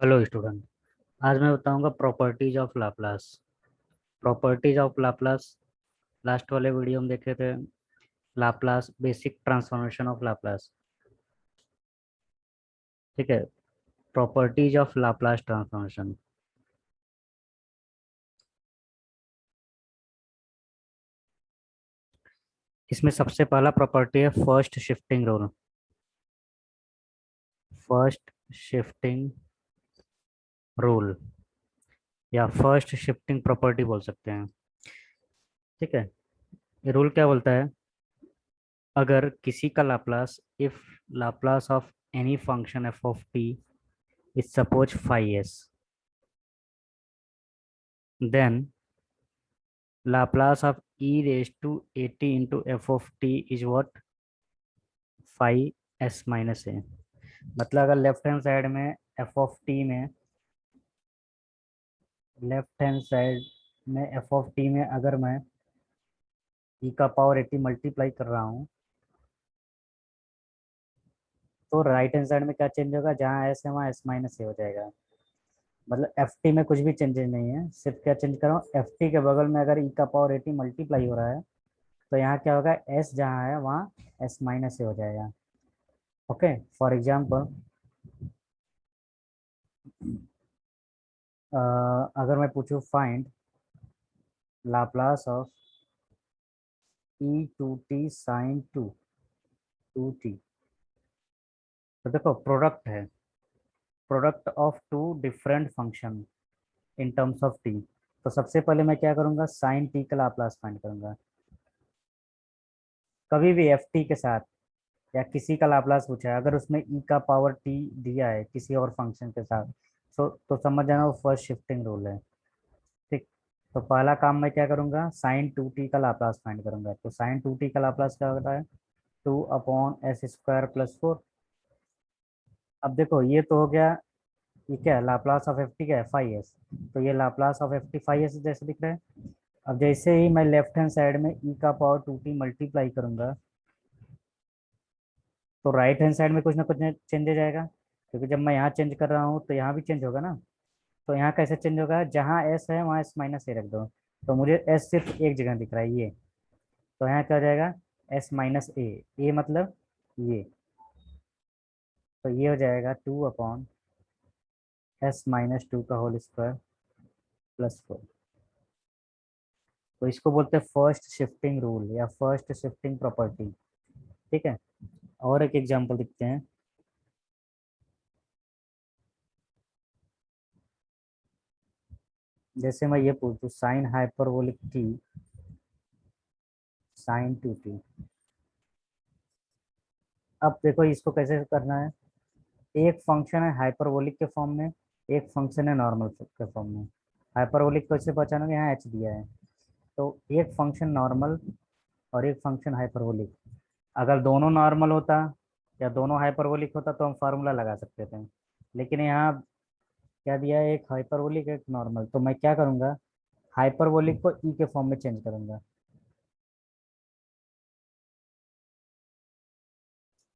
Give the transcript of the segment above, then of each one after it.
Hello student. आज मैं बताऊंगा properties of Laplace. Properties of Laplace last वाले वीडियो में देखे थे। Laplace basic transformation of Laplace. ठीक है। Properties of Laplace transformation. इसमें सबसे पहला प्रॉपर्टी है first shifting rule. First shifting rule या फर्स्ट शिफ्टिंग प्रॉपर्टी बोल सकते हैं। ठीक है। ये रूल क्या बोलता है? अगर किसी का Laplace, if Laplace of any function f of t is suppose phi s, then Laplace of e raised to at into f of t is what? phi s minus a। मतलब अगर left hand side में f of t में, left hand side में f of t में अगर मैं e का power 80 multiply कर रहा हूँ, तो राइट हैंड साइड में क्या चेंज होगा? जहाँ s है वहाँ s माइनस ए हो जाएगा। मतलब एफ टी में कुछ भी चेंजेस नहीं है, सिर्फ क्या चेंज कर रहा हूँ, एफ टी के बगल में अगर e का पावर 80 मल्टीप्लाई हो रहा है तो यहाँ क्या होगा? s जहाँ है वहाँ s माइनस ए हो जाएगा। ओके, फॉर एग्जाम्पल अगर मैं पूछूं find Laplace of e two t sine two t, तो देखो प्रोडक्ट है, product of two different function in terms of t. तो सबसे पहले मैं क्या करूंगा? साइन टी का लाप्लास फाइंड करूंगा। कभी भी एफ टी के साथ या किसी का लाप्लास पूछा है, अगर उसमें ई का पावर टी दिया है किसी और फंक्शन के साथ, तो समझ जाना वो फर्स्ट शिफ्टिंग रूल है। ठीक। तो पहला काम मैं क्या करूंगा? साइन टू टी का लाप्लास फाइंड करूंगा। तो साइन टू टी का लाप्लास क्या होता है? 2/s² + 4। अब देखो ये तो हो गया, ये क्या है? लाप्लास ऑफ एफ टी क्या है? Phi s. तो ये Laplace of F t phi s जैसे दिख रहा है। अब जैसे ही मैं लेफ्ट हैंड साइड में ई का पावर टू टी मल्टीप्लाई करूंगा, तो राइट हैंड साइड में कुछ ना कुछ चेंज हो जाएगा, क्योंकि जब मैं यहाँ चेंज कर रहा हूँ तो यहाँ भी चेंज होगा ना। तो यहाँ कैसे चेंज होगा? जहाँ एस है वहाँ एस माइनस ए रख दो। तो मुझे एस सिर्फ एक जगह दिख रहा है, ये। तो यहाँ क्या हो जाएगा? एस माइनस ए मतलब ये। तो ये हो जाएगा 2/s - 2 का होल स्क्वायर +4। तो इसको बोलते हैं फर्स्ट शिफ्टिंग रूल या फर्स्ट शिफ्टिंग प्रॉपर्टी। ठीक है। और एक एग्जांपल देखते हैं। जैसे मैं ये पूछूं sine hyperbolic T sine two T. अब देखो इसको कैसे करना है। एक फंक्शन है हाइपरबोलिक के फॉर्म में, एक फंक्शन है नॉर्मल के फॉर्म में। हाइपरबोलिक को कैसे पहचानोगे? यहाँ एच दिया है। तो एक फंक्शन नॉर्मल और एक फंक्शन हाइपरबोलिक, अगर दोनों नॉर्मल होता या दोनों हाइपरबोलिक होता तो हम फार्मूला लगा सकते थे। लेकिन यहाँ क्या दिया है? एक हाइपरबोलिक एक नॉर्मल। तो मैं क्या करूँगा? हाइपरबोलिक को ई के फॉर्म में चेंज करूंगा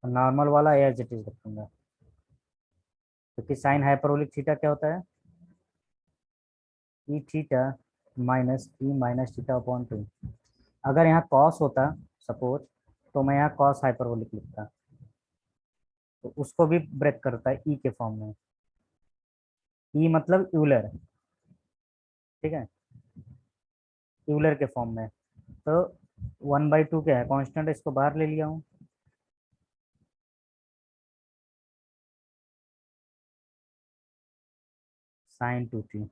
और नॉर्मल वाला एज इट इज रखूंगा। क्योंकि साइन हाइपरबोलिक थीटा क्या होता है? E theta minus E minus theta upon 2। अगर यहाँ कॉस होता सपोज, तो मैं यहाँ कॉस हाइपरबोलिक लिखता। तो उसको भी ब्रेक करता है ई के फॉर्म में। ई मतलब यूलर। ठीक है, यूलर के फॉर्म में। तो 1/2 क्या है? कांस्टेंट, इसको बाहर ले लिया हूँ। साइन टू थी,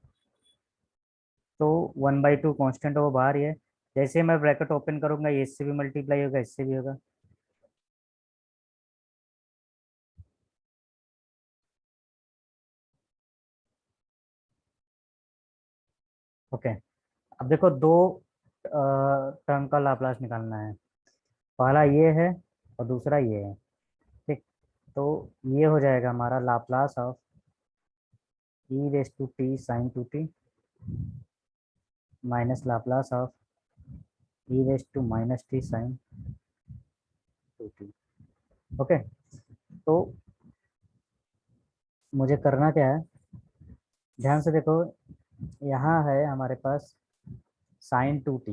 तो 1/2 कांस्टेंट वो बाहर ही है। जैसे मैं ब्रैकेट ओपन करूंगा ये इससे भी मल्टीप्लाई होगा, इससे भी होगा। ओके। अब देखो दो टर्म का लाप्लास निकालना है। पहला ये है और दूसरा ये है। ठीक। तो ये हो जाएगा हमारा Laplace of e raise to t sine two t minus Laplace of e raise to minus t sine two t. Okay. तो मुझे करना क्या है? ध्यान से देखो, यहाँ है हमारे पास साइन टू टी,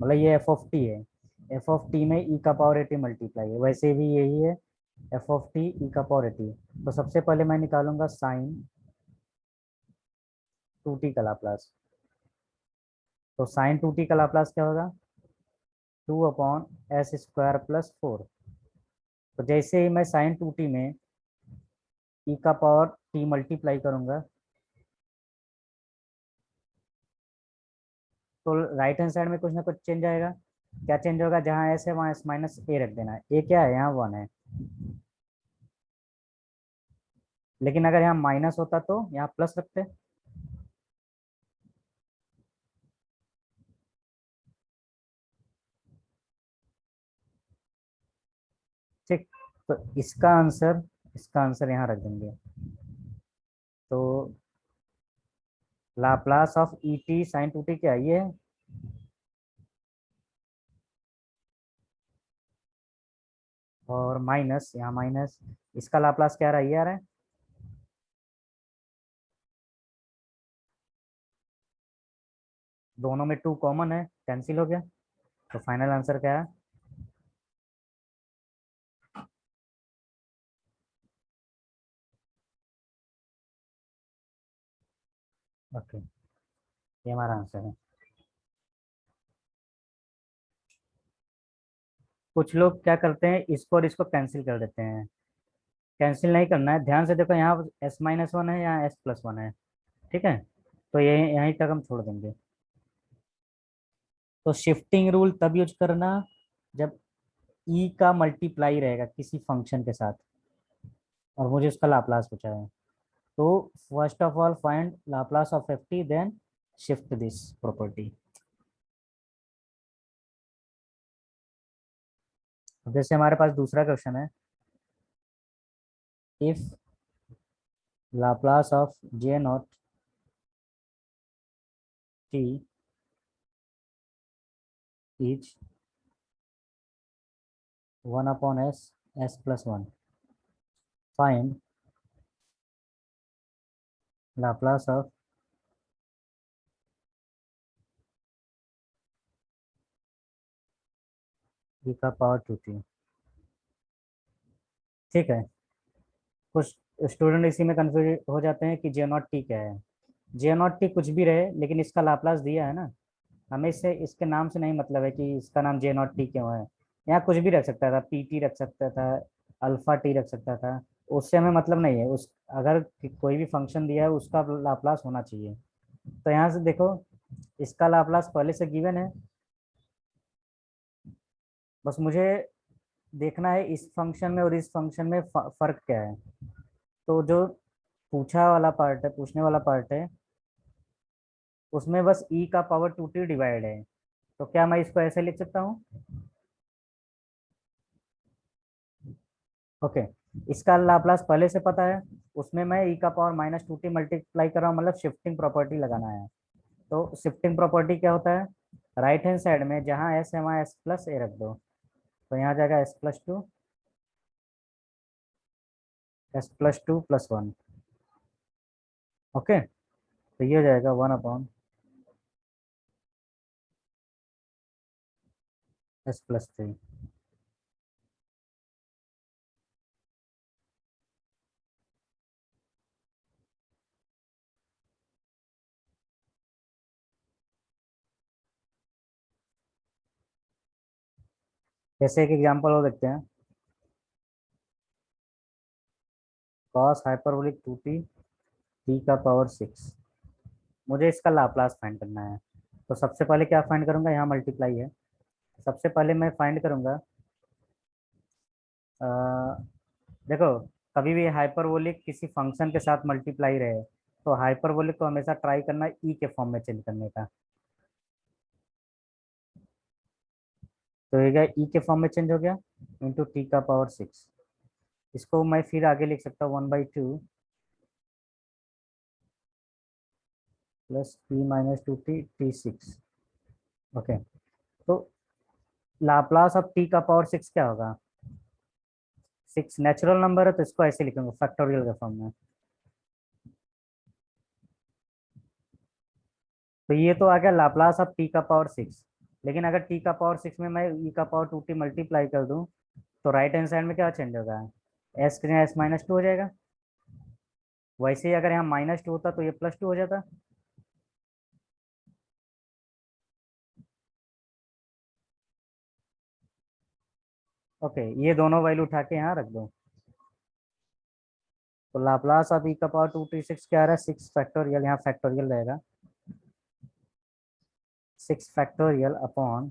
मतलब ये एफ ऑफ टी है। एफ ऑफ टी में ई का पावर एटी मल्टीप्लाई है, वैसे भी यही है एफ ऑफ टी ई का पावर एटी। तो सबसे पहले मैं निकालूंगा साइन टू टी का लाप्लास। तो साइन टू टी का लाप्लास क्या होगा, 2/s² + 4। तो जैसे ही मैं साइन टू टी में ई का पावर टी मल्टीप्लाई करूंगा, तो राइट हैंड साइड में कुछ ना कुछ चेंज आएगा। क्या चेंज होगा, जहाँ एस है वहाँ एस माइनस ए रख देना है। ए क्या है, यहाँ वन है, लेकिन अगर यहाँ माइनस होता तो यहाँ प्लस रखते। ठीक, तो इसका आंसर यहाँ रख देंगे। तो Laplace of E T sine two T क्या है, ये है। और माइनस, यहाँ माइनस, इसका लाप्लास क्या आ रहा है, ये आ रहा है। दोनों में टू कॉमन है, कैंसिल हो गया। तो फाइनल आंसर क्या है, ओके, ये हमारा आंसर है। कुछ लोग क्या करते हैं, इसको और इसको कैंसिल कर देते हैं। कैंसिल नहीं करना है, ध्यान से देखो, यहाँ s-1 है, यहाँ s+1 है। ठीक है, तो ये यहीं तक हम छोड़ देंगे। तो शिफ्टिंग रूल तब यूज करना जब ई का मल्टीप्लाई रहेगा किसी फंक्शन के साथ, और मुझे उसका लाप्लास पूछा है। तो first of all find Laplace of F T, then shift this property. जैसे हमारे पास दूसरा क्वेश्चन है, if Laplace of J not T is 1/s+1, find Laplace of E का पावर टू टी। ठीक है, कुछ स्टूडेंट इसी में कंफ्यूज हो जाते हैं कि जे नॉट टी क्या है। जे नॉट टी कुछ भी रहे, लेकिन इसका लाप्लास दिया है ना, हमें इससे इसके नाम से नहीं मतलब है कि इसका नाम जे नॉट टी क्यों है। यहाँ कुछ भी रख सकता था, पी टी रख सकता था, अल्फा टी रख सकता था, उससे हमें मतलब नहीं है। उस अगर कोई भी फंक्शन दिया है उसका लाप्लास होना चाहिए। तो यहाँ से देखो, इसका लाप्लास पहले से गिवन है, बस मुझे देखना है इस फंक्शन में और इस फंक्शन में फर्क क्या है। तो जो पूछा वाला पार्ट है, पूछने वाला पार्ट है, उसमें बस ई का पावर टू टी डिवाइड है। तो क्या मैं इसको ऐसे लिख सकता हूँ, ओके। इसका लाप्लास पहले से पता है, उसमें मैं ई का power minus two T multiply कर रहा हूँ, मतलब शिफ्टिंग प्रॉपर्टी लगाना है। तो शिफ्टिंग प्रॉपर्टी क्या होता है, राइट हैंड साइड में जहाँ एस है वहाँ एस प्लस ए रख दो। तो यहाँ जाएगा s+2 + 1। ओके, तो ये हो जाएगा 1/s+3। जैसे एक एग्जांपल और देखते हैं, cos hyperbolic two T T का पावर 6। मुझे इसका लाप्लास फाइंड करना है। तो सबसे पहले क्या फाइंड करूंगा, यहाँ मल्टीप्लाई है। सबसे पहले मैं फाइंड करूंगा, अ, देखो, कभी भी हाइपरबोलिक किसी फंक्शन के साथ मल्टीप्लाई रहे, तो हाइपरबोलिक को हमेशा ट्राई करना ई के फॉर्म में चेंज करने का। तो ये ई के फॉर्म में चेंज हो गया, इंटू टी का पावर 6। इसको मैं फिर आगे लिख सकता हूँ 1/2 +p - 2t t6। ओके, तो लाप्लास ऑफ टी का पावर 6 क्या होगा, 6 नेचुरल नंबर है, तो इसको ऐसे लिखूंगा फैक्टोरियल के फॉर्म में। तो ये तो आ गया लाप्लास ऑफ टी का पावर 6। लेकिन अगर टी का पावर 6 में मैं ई का पावर 2t मल्टीप्लाई कर दूं तो राइट हैंड साइड में क्या चेंज होगा, एस के एस माइनस टू हो जाएगा। वैसे ही अगर यहाँ -2 होता तो ये +2 हो जाता। ओके, ये दोनों वैल्यू उठा के यहाँ रख दो। तो लाप्लास ऑफ ई का पावर 2t6 क्या आ रहा है, 6 फैक्टोरियल, यहाँ फैक्टोरियल रहेगा, 6 फैक्टोरियल अपॉन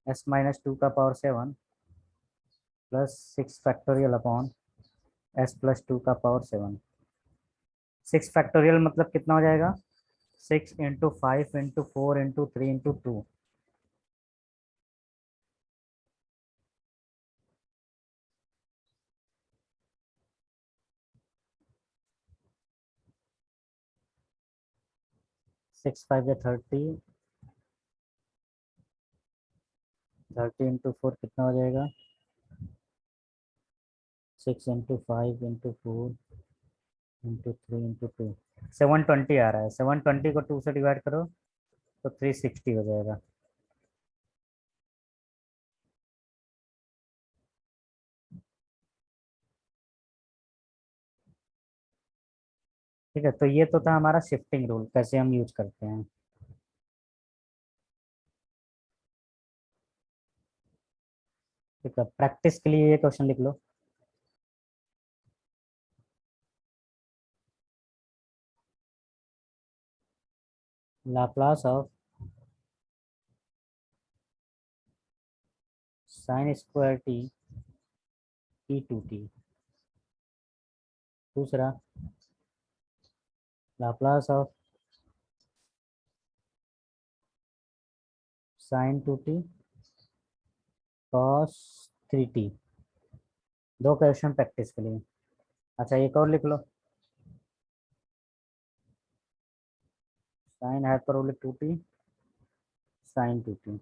s-2 का power 7 plus 6 factorial upon s+2 का पावर 7। 6 फैक्टोरियल मतलब कितना हो जाएगा, 6 × 5 × 4 × 3 × 2। 6×5 = 30, 30 × 4 कितना हो जाएगा, 6 × 5 × 4 × 3 × 2, 720 आ रहा है। 720 को 2 से डिवाइड करो तो 360 हो जाएगा। ठीक है, तो ये तो था हमारा शिफ्टिंग रूल, कैसे हम यूज करते हैं। ठीक है, प्रैक्टिस के लिए ये क्वेश्चन लिख लो। Laplace of sine square T e2t। दूसरा, Laplace of sign 2t cos 3t। दो क्वेश्चन प्रैक्टिस के लिए। अच्छा, एक और लिख लो, sine hyperbolic 2t sign 2t।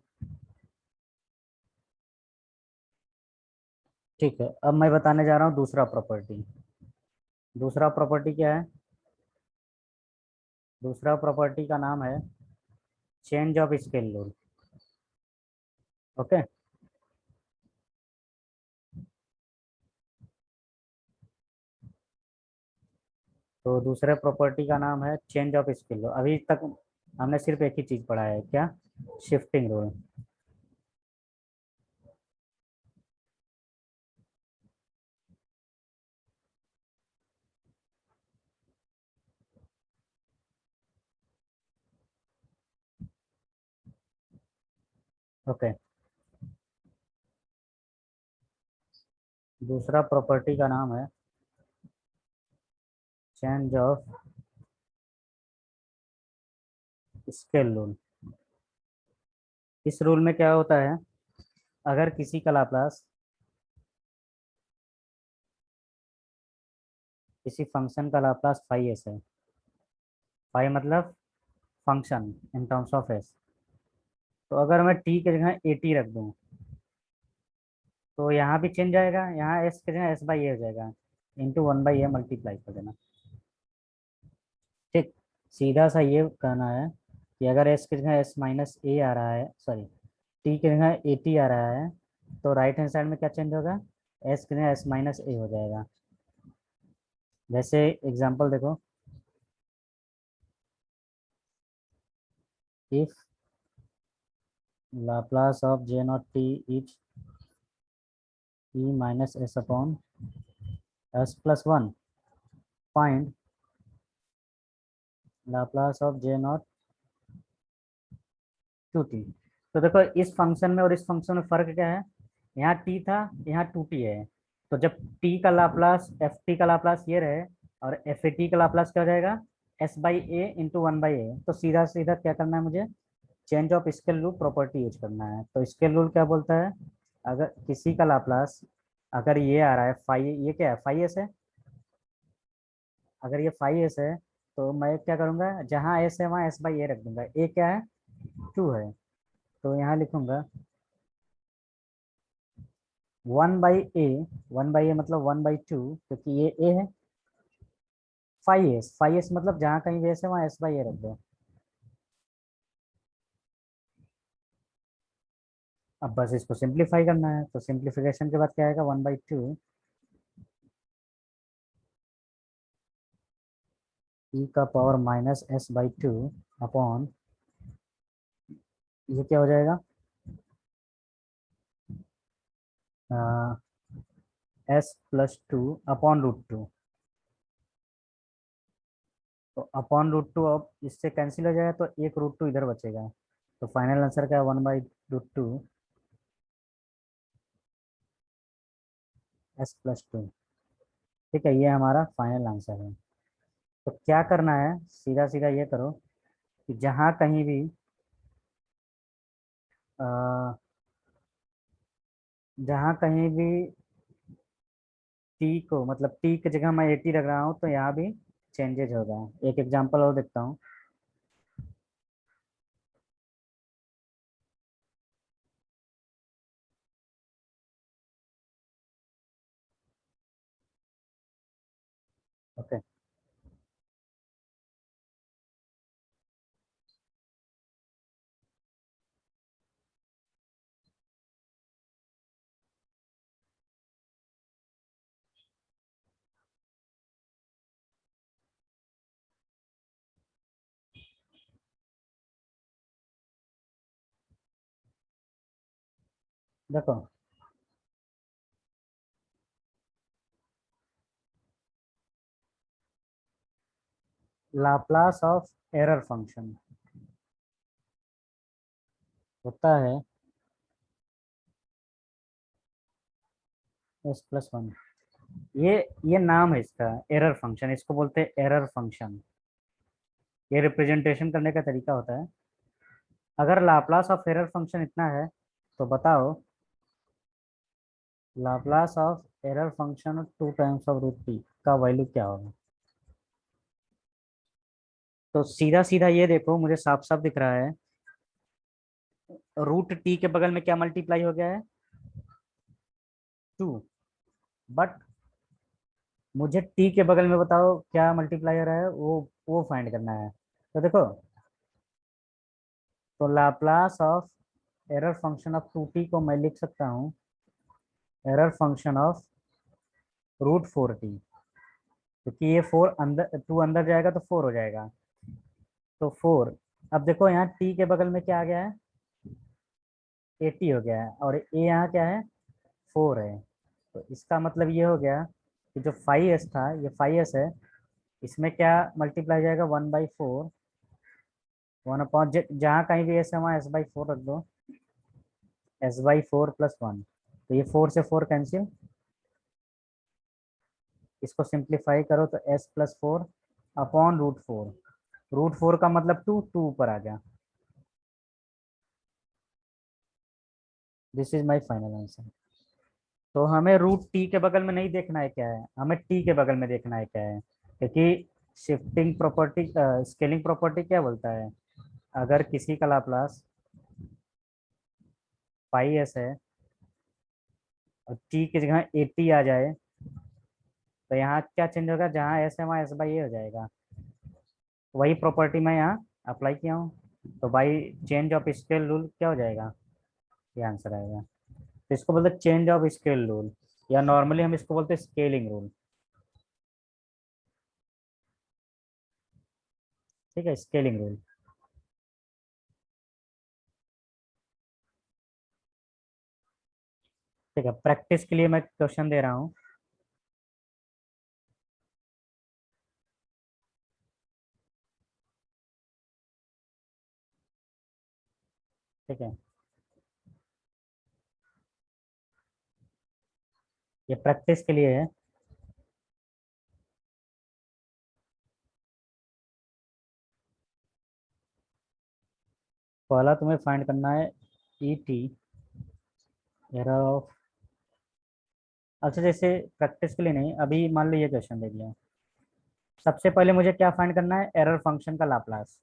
ठीक है, अब मैं बताने जा रहा हूँ दूसरा प्रॉपर्टी। दूसरा प्रॉपर्टी क्या है, दूसरा प्रॉपर्टी का नाम है change of scale rule. Okay, तो दूसरे प्रॉपर्टी का नाम है चेंज ऑफ स्केल रूल। अभी तक हमने सिर्फ एक ही चीज पढ़ा है, क्या, शिफ्टिंग रूल। ओके, दूसरा प्रॉपर्टी का नाम है चेंज ऑफ स्केल रूल। इस रूल में क्या होता है, अगर किसी का लाप्लास किसी फंक्शन का लाप्लास फाई एस है, फाई मतलब function in terms of S, तो अगर मैं टी के जगह ए टी रख दूं तो यहाँ भी चेंज आएगा, यहाँ एस के जगह s/a हो जाएगा, इंटू 1/a मल्टीप्लाई कर देना। ठीक, सीधा सा ये कहना है कि अगर एस की जगह s-a आ रहा है, सॉरी, टी की जगह at आ रहा है, तो राइट हैंड साइड में क्या चेंज होगा, एस की जगह s-a हो जाएगा। जैसे एग्जांपल देखो, if Laplace of j not t is e-s/s+1, find Laplace of j not 2t। तो देखो, इस फंक्शन में और इस फंक्शन में फर्क क्या है, यहाँ t था, यहाँ 2t है। तो जब t का लाप्लास एफ टी का लाप्लास ये रहे और एफ ए टी का लाप्लास क्या हो जाएगा, s/a × 1/a। तो सीधा सीधा क्या करना है मुझे, change of scale rule property use करना है। तो स्केल रूल क्या बोलता है, अगर किसी का लाप्लास, अगर ये आ रहा है फाई, ये क्या है, फाई एस है, अगर ये फाई एस है तो मैं क्या करूंगा, जहाँ एस है वहाँ s/a रख दूंगा। ए क्या है, 2 है, तो यहाँ लिखूंगा 1/a, 1/a मतलब 1/2, क्योंकि ये ए है। फाई एस, फाई एस मतलब जहाँ कहीं भी एस है वहाँ s/a रख दो। अब बस इसको सिंप्लीफाई करना है, तो सिंप्लीफिकेशन के बाद क्या आएगा, 1/2 ई का पावर -s/2 अपॉन, ये क्या हो जाएगा, s+2 अपॉन √2। तो अपॉन √2 अब इससे कैंसिल हो जाएगा, तो एक √2 इधर बचेगा। तो फाइनल आंसर क्या है, 1/√2 s+2। ठीक है, ये हमारा फाइनल आंसर है। तो क्या करना है, सीधा सीधा ये करो कि अ, जहाँ कहीं भी टी को, मतलब टी की जगह मैं 80 रख रहा हूँ, तो यहाँ भी चेंजेज होगा। एक एग्जांपल और देखता हूँ। ओके, देखो लाप्लास ऑफ एरर फंक्शन होता है s+1। ये ये नाम है इसका, एरर फंक्शन, इसको बोलते हैं एरर फंक्शन। ये रिप्रेजेंटेशन करने का तरीका होता है। अगर लाप्लास ऑफ एरर फंक्शन इतना है, तो बताओ Laplace of error function 2 times of √t का वैल्यू क्या होगा। तो सीधा सीधा ये देखो, मुझे साफ साफ दिख रहा है, √t के बगल में क्या मल्टीप्लाई हो गया है, 2। बट मुझे t के बगल में बताओ क्या मल्टीप्लाई हो रहा है, वो फाइंड करना है। तो देखो, तो Laplace of error function of 2t को मैं लिख सकता हूँ एरर फंक्शन ऑफ √4t, क्योंकि ये 4 अंदर, 2 अंदर जाएगा तो 4 हो जाएगा। तो 4, अब देखो यहाँ t के बगल में क्या आ गया है, 80 हो गया है, और ये यहाँ क्या है, 4 है। तो इसका मतलब ये हो गया कि जो 5s था, ये 5s है, इसमें क्या मल्टीप्लाई जाएगा, 1/4, 1 अपॉन, जहाँ कहीं भी एस है वहाँ s/4 रख दो, s/4 + 1। तो ये 4 से 4 कैंसिल, इसको सिंप्लीफाई करो तो s+4 अपॉन √4। √4 का मतलब 2, 2 ऊपर आ गया। This is my final answer. तो हमें √t के बगल में नहीं देखना है क्या है, हमें t के बगल में देखना है क्या है, क्योंकि शिफ्टिंग प्रॉपर्टी, स्केलिंग प्रॉपर्टी क्या बोलता है, अगर किसी का लाप्लास पाई एस है और t की जगह 80 आ जाए, तो यहाँ क्या चेंज होगा, जहाँ s है वहाँ s/a हो जाएगा। वही प्रॉपर्टी मैं यहाँ अप्लाई किया हूँ, तो by change of scale rule क्या हो जाएगा, ये आंसर आएगा। तो इसको बोलते हैं चेंज ऑफ स्केल रूल, या नॉर्मली हम इसको बोलते हैं स्केलिंग रूल। ठीक है, स्केलिंग रूल। ठीक है, प्रैक्टिस के लिए मैं क्वेश्चन दे रहा हूँ। ठीक है, ये प्रैक्टिस के लिए है। पहला तुम्हें फाइंड करना है ई टी, एरर ऑफ, अच्छा जैसे प्रैक्टिस के लिए नहीं, अभी मान लो ये क्वेश्चन दे दिया। सबसे पहले मुझे क्या फाइंड करना है, एरर फंक्शन का लाप्लास।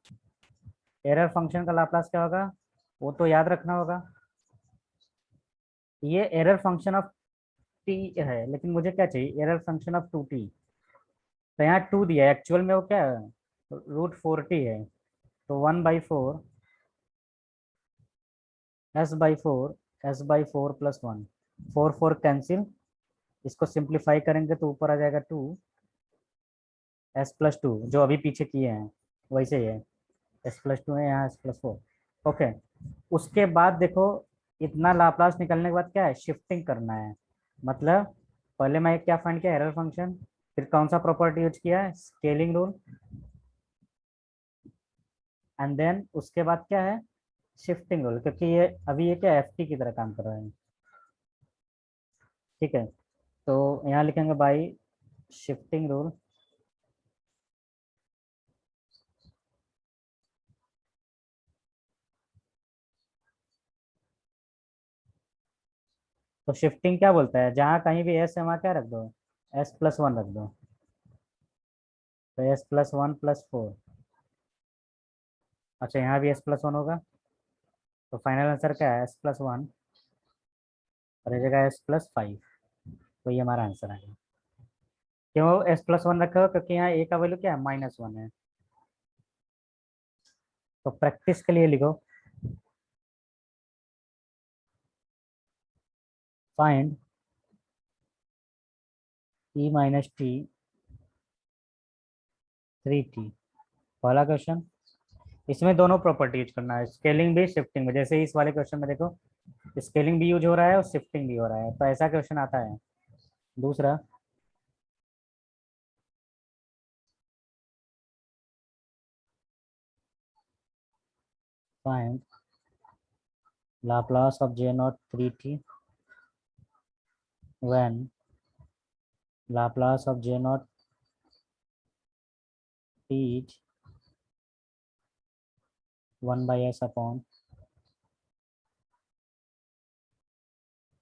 एरर फंक्शन का लाप्लास क्या होगा, वो तो याद रखना होगा। ये एरर फंक्शन ऑफ टी है, लेकिन मुझे क्या चाहिए, एरर फंक्शन ऑफ 2t। तो यहाँ 2 दिया है, एक्चुअल में वो क्या है, √4t है। तो 1/4 s/4 एस बाई 4+1, 4 कैंसिल, इसको सिंप्लीफाई करेंगे तो ऊपर आ जाएगा 2s+2, जो अभी पीछे किए हैं वैसे ही है, s+2 है यहाँ s+4। ओके, उसके बाद देखो, इतना लाप्लास निकलने के बाद क्या है, शिफ्टिंग करना है। मतलब पहले मैं क्या फाइंड किया, एरर फंक्शन, फिर कौन सा प्रॉपर्टी यूज किया है, स्केलिंग रूल, एंड देन उसके बाद क्या है, शिफ्टिंग रूल, क्योंकि ये अभी ये क्या एफटी की तरह काम कर रहा है। ठीक है, तो यहाँ लिखेंगे बाई शिफ्टिंग रूल, तो शिफ्टिंग क्या बोलता है, जहाँ कहीं भी एस है वहाँ क्या रख दो, s+1 रख दो, तो s+1+4। अच्छा, यहाँ भी s+1 होगा, तो फाइनल आंसर क्या है, s+1 और ये जगह s+5, तो ये हमारा आंसर है। क्यों s+1 रखा हो, क्योंकि यहाँ a का वैल्यू क्या है, -1 है। तो प्रैक्टिस के लिए लिखो, फाइंड e-t 3t, पहला क्वेश्चन। इसमें दोनों प्रॉपर्टी यूज करना है, स्केलिंग भी शिफ्टिंग भी, जैसे इस वाले क्वेश्चन में देखो स्केलिंग भी यूज हो रहा है और शिफ्टिंग भी हो रहा है, तो ऐसा क्वेश्चन आता है। दूसरा, find Laplace of j0 3t when Laplace of j0 t is 1/s/,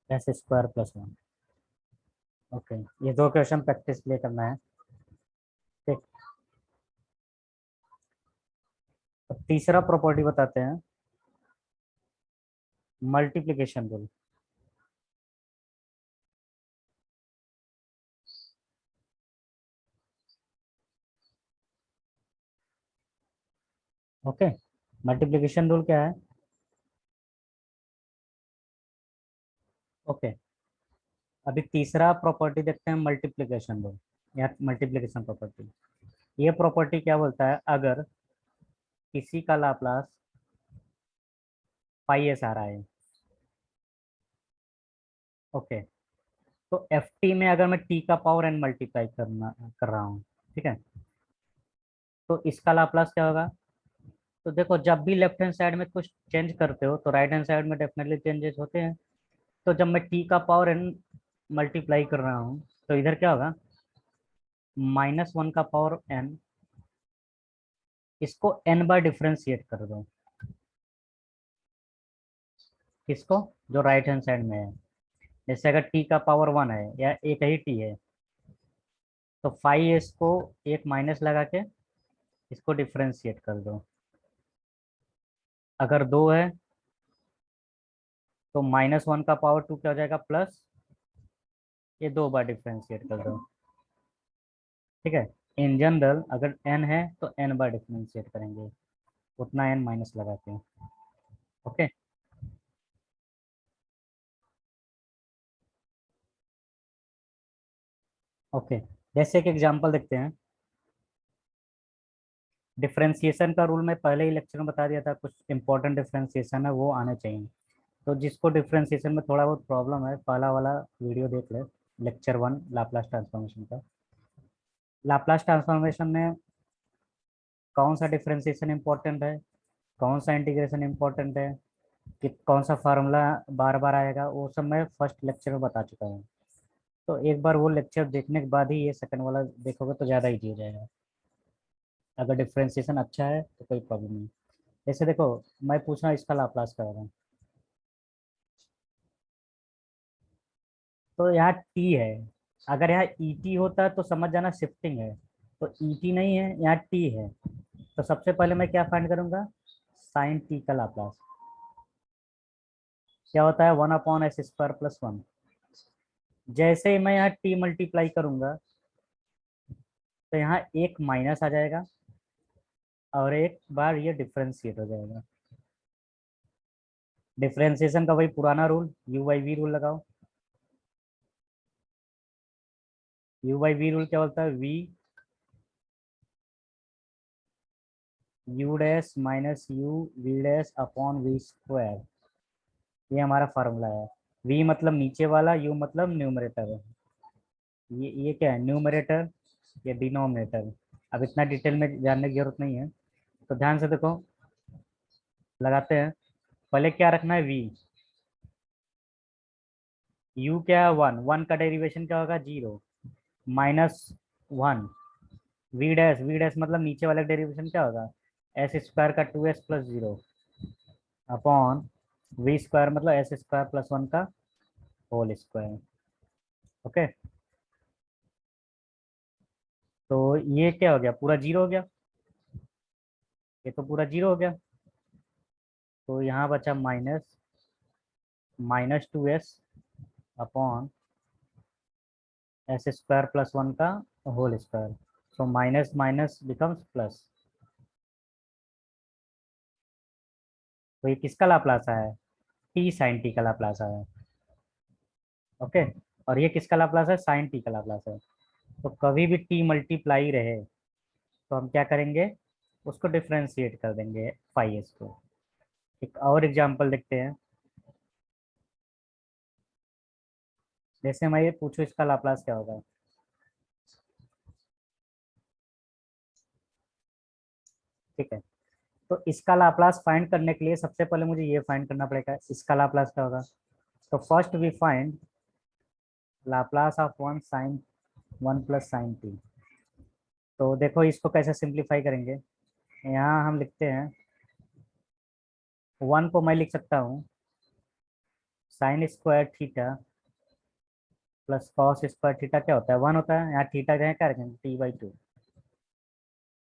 s² + 1। Okay, ये दो क्वेश्चन प्रैक्टिस के लिए करना है। ठीक, अब तीसरा प्रॉपर्टी बताते हैं, multiplication rule. Okay, multiplication rule क्या है, ओके, अभी तीसरा प्रॉपर्टी देखते हैं, मल्टीप्लिकेशन रूल या मल्टीप्लिकेशन प्रॉपर्टी। ये प्रॉपर्टी क्या बोलता है, अगर किसी का लाप्लास पाई एस आ रहा है, ओके, तो एफ टी में अगर मैं टी का पावर एन मल्टीप्लाई कर रहा हूँ, ठीक है, तो इसका लाप्लास क्या होगा। तो देखो, जब भी लेफ्ट हैंड साइड में कुछ चेंज करते हो तो राइट हैंड साइड में डेफिनेटली चेंजेस होते हैं। तो जब मैं टी का पावर एन मल्टीप्लाई कर रहा हूँ, तो इधर क्या होगा, -1 का पावर एन, इसको एन बार डिफ्रेंशिएट कर दो, किसको, जो राइट हैंड साइड में है। जैसे अगर टी का पावर 1 है या एक ही टी है, तो 5s को एक माइनस लगा के इसको डिफ्रेंशिएट कर दो। अगर 2 है तो -1 का पावर 2 क्या हो जाएगा, प्लस, ये 2 बार डिफ्रेंशिएट कर दो। ठीक है, इन जनरल अगर n है तो n बार डिफ्रेंशिएट करेंगे, उतना n माइनस लगा के। ओके, ओके, जैसे एक एग्जांपल देखते हैं। डिफरेंशिएशन का रूल मैं पहले ही लेक्चर में बता दिया था, कुछ इंपॉर्टेंट डिफरेंशिएशन है वो आने चाहिए। तो जिसको डिफरेंशिएशन में थोड़ा बहुत प्रॉब्लम है, पहला वाला वीडियो देख ले, लेक्चर 1 लाप्लास ट्रांसफॉर्मेशन का। लाप्लास ट्रांसफॉर्मेशन में कौन सा डिफरेंशिएशन इंपॉर्टेंट है, कौन सा इंटीग्रेशन इंपॉर्टेंट है, कि कौन सा फार्मूला बार बार आएगा, वो सब मैं फर्स्ट लेक्चर में बता चुका हूँ। तो एक बार वो लेक्चर देखने के बाद ही ये सेकंड वाला देखोगे तो ज़्यादा ईजी हो जाएगा। अगर डिफरेंशिएशन अच्छा है तो कोई प्रॉब्लम नहीं। जैसे देखो, मैं पूछ रहा हूँ इसका लाप्लास क्या होगा, तो यहाँ टी है, अगर यहाँ ई टी होता तो समझ जाना शिफ्टिंग है, तो ई टी नहीं है, यहाँ टी है। तो सबसे पहले मैं क्या फाइंड करूंगा, साइन टी का लाप्लास क्या होता है, 1/s² + 1। जैसे ही मैं यहाँ टी मल्टीप्लाई करूंगा तो यहाँ एक माइनस आ जाएगा और एक बार ये डिफरेंशिएट हो जाएगा। डिफरेंशिएशन का वही पुराना rule, u by v rule लगाओ। यू बाई वी रूल क्या बोलता है? V you dash minus u we dash upon v square, ये हमारा फार्मूला है। वी मतलब नीचे वाला, यू मतलब न्यूमरेटर है। ये क्या है? न्यूमरेटर, ये डिनोमिनेटर। अब इतना डिटेल में जानने की जरूरत नहीं है, तो ध्यान से देखो, लगाते हैं। पहले क्या रखना है? वी। यू क्या है? वन। वन का डेरिवेशन क्या होगा? Zero. Minus one. V dash मतलब नीचे वाला डेरिवेशन क्या होगा? एस स्क्वायर का two s plus zero upon v square मतलब एस स्क्वायर प्लस वन का होल स्क्वायर। ओके, तो ये क्या हो गया? पूरा जीरो हो गया। ये तो पूरा जीरो हो गया। तो यहाँ बचा minus minus two S upon S square plus one का whole square. So minus minus becomes plus. तो ये किसका लाप्लास आया है? टी साइन टी का लाप्लास आया है। ओके, और ये किसका लाप्लास है? साइन टी का लाप्लास है। तो कभी भी टी मल्टीप्लाई रहे तो हम क्या करेंगे? उसको डिफ्रेंशिएट कर देंगे फाई एस को। एक और एग्जांपल देखते हैं। जैसे मैं ये पूछूं इसका लाप्लास क्या होगा? ठीक है, तो इसका लाप्लास फाइंड करने के लिए सबसे पहले मुझे ये फाइंड करना पड़ेगा इसका लाप्लास क्या होगा। तो first we find Laplace of one sine one plus sine t. तो देखो इसको कैसे सिंप्लीफाई करेंगे। यहाँ हम लिखते हैं, वन को मैं लिख सकता हूँ sine square theta plus cos square theta. क्या होता है? वन होता है। यहाँ थीटा क्या है? क्या रखेंगे? T by two.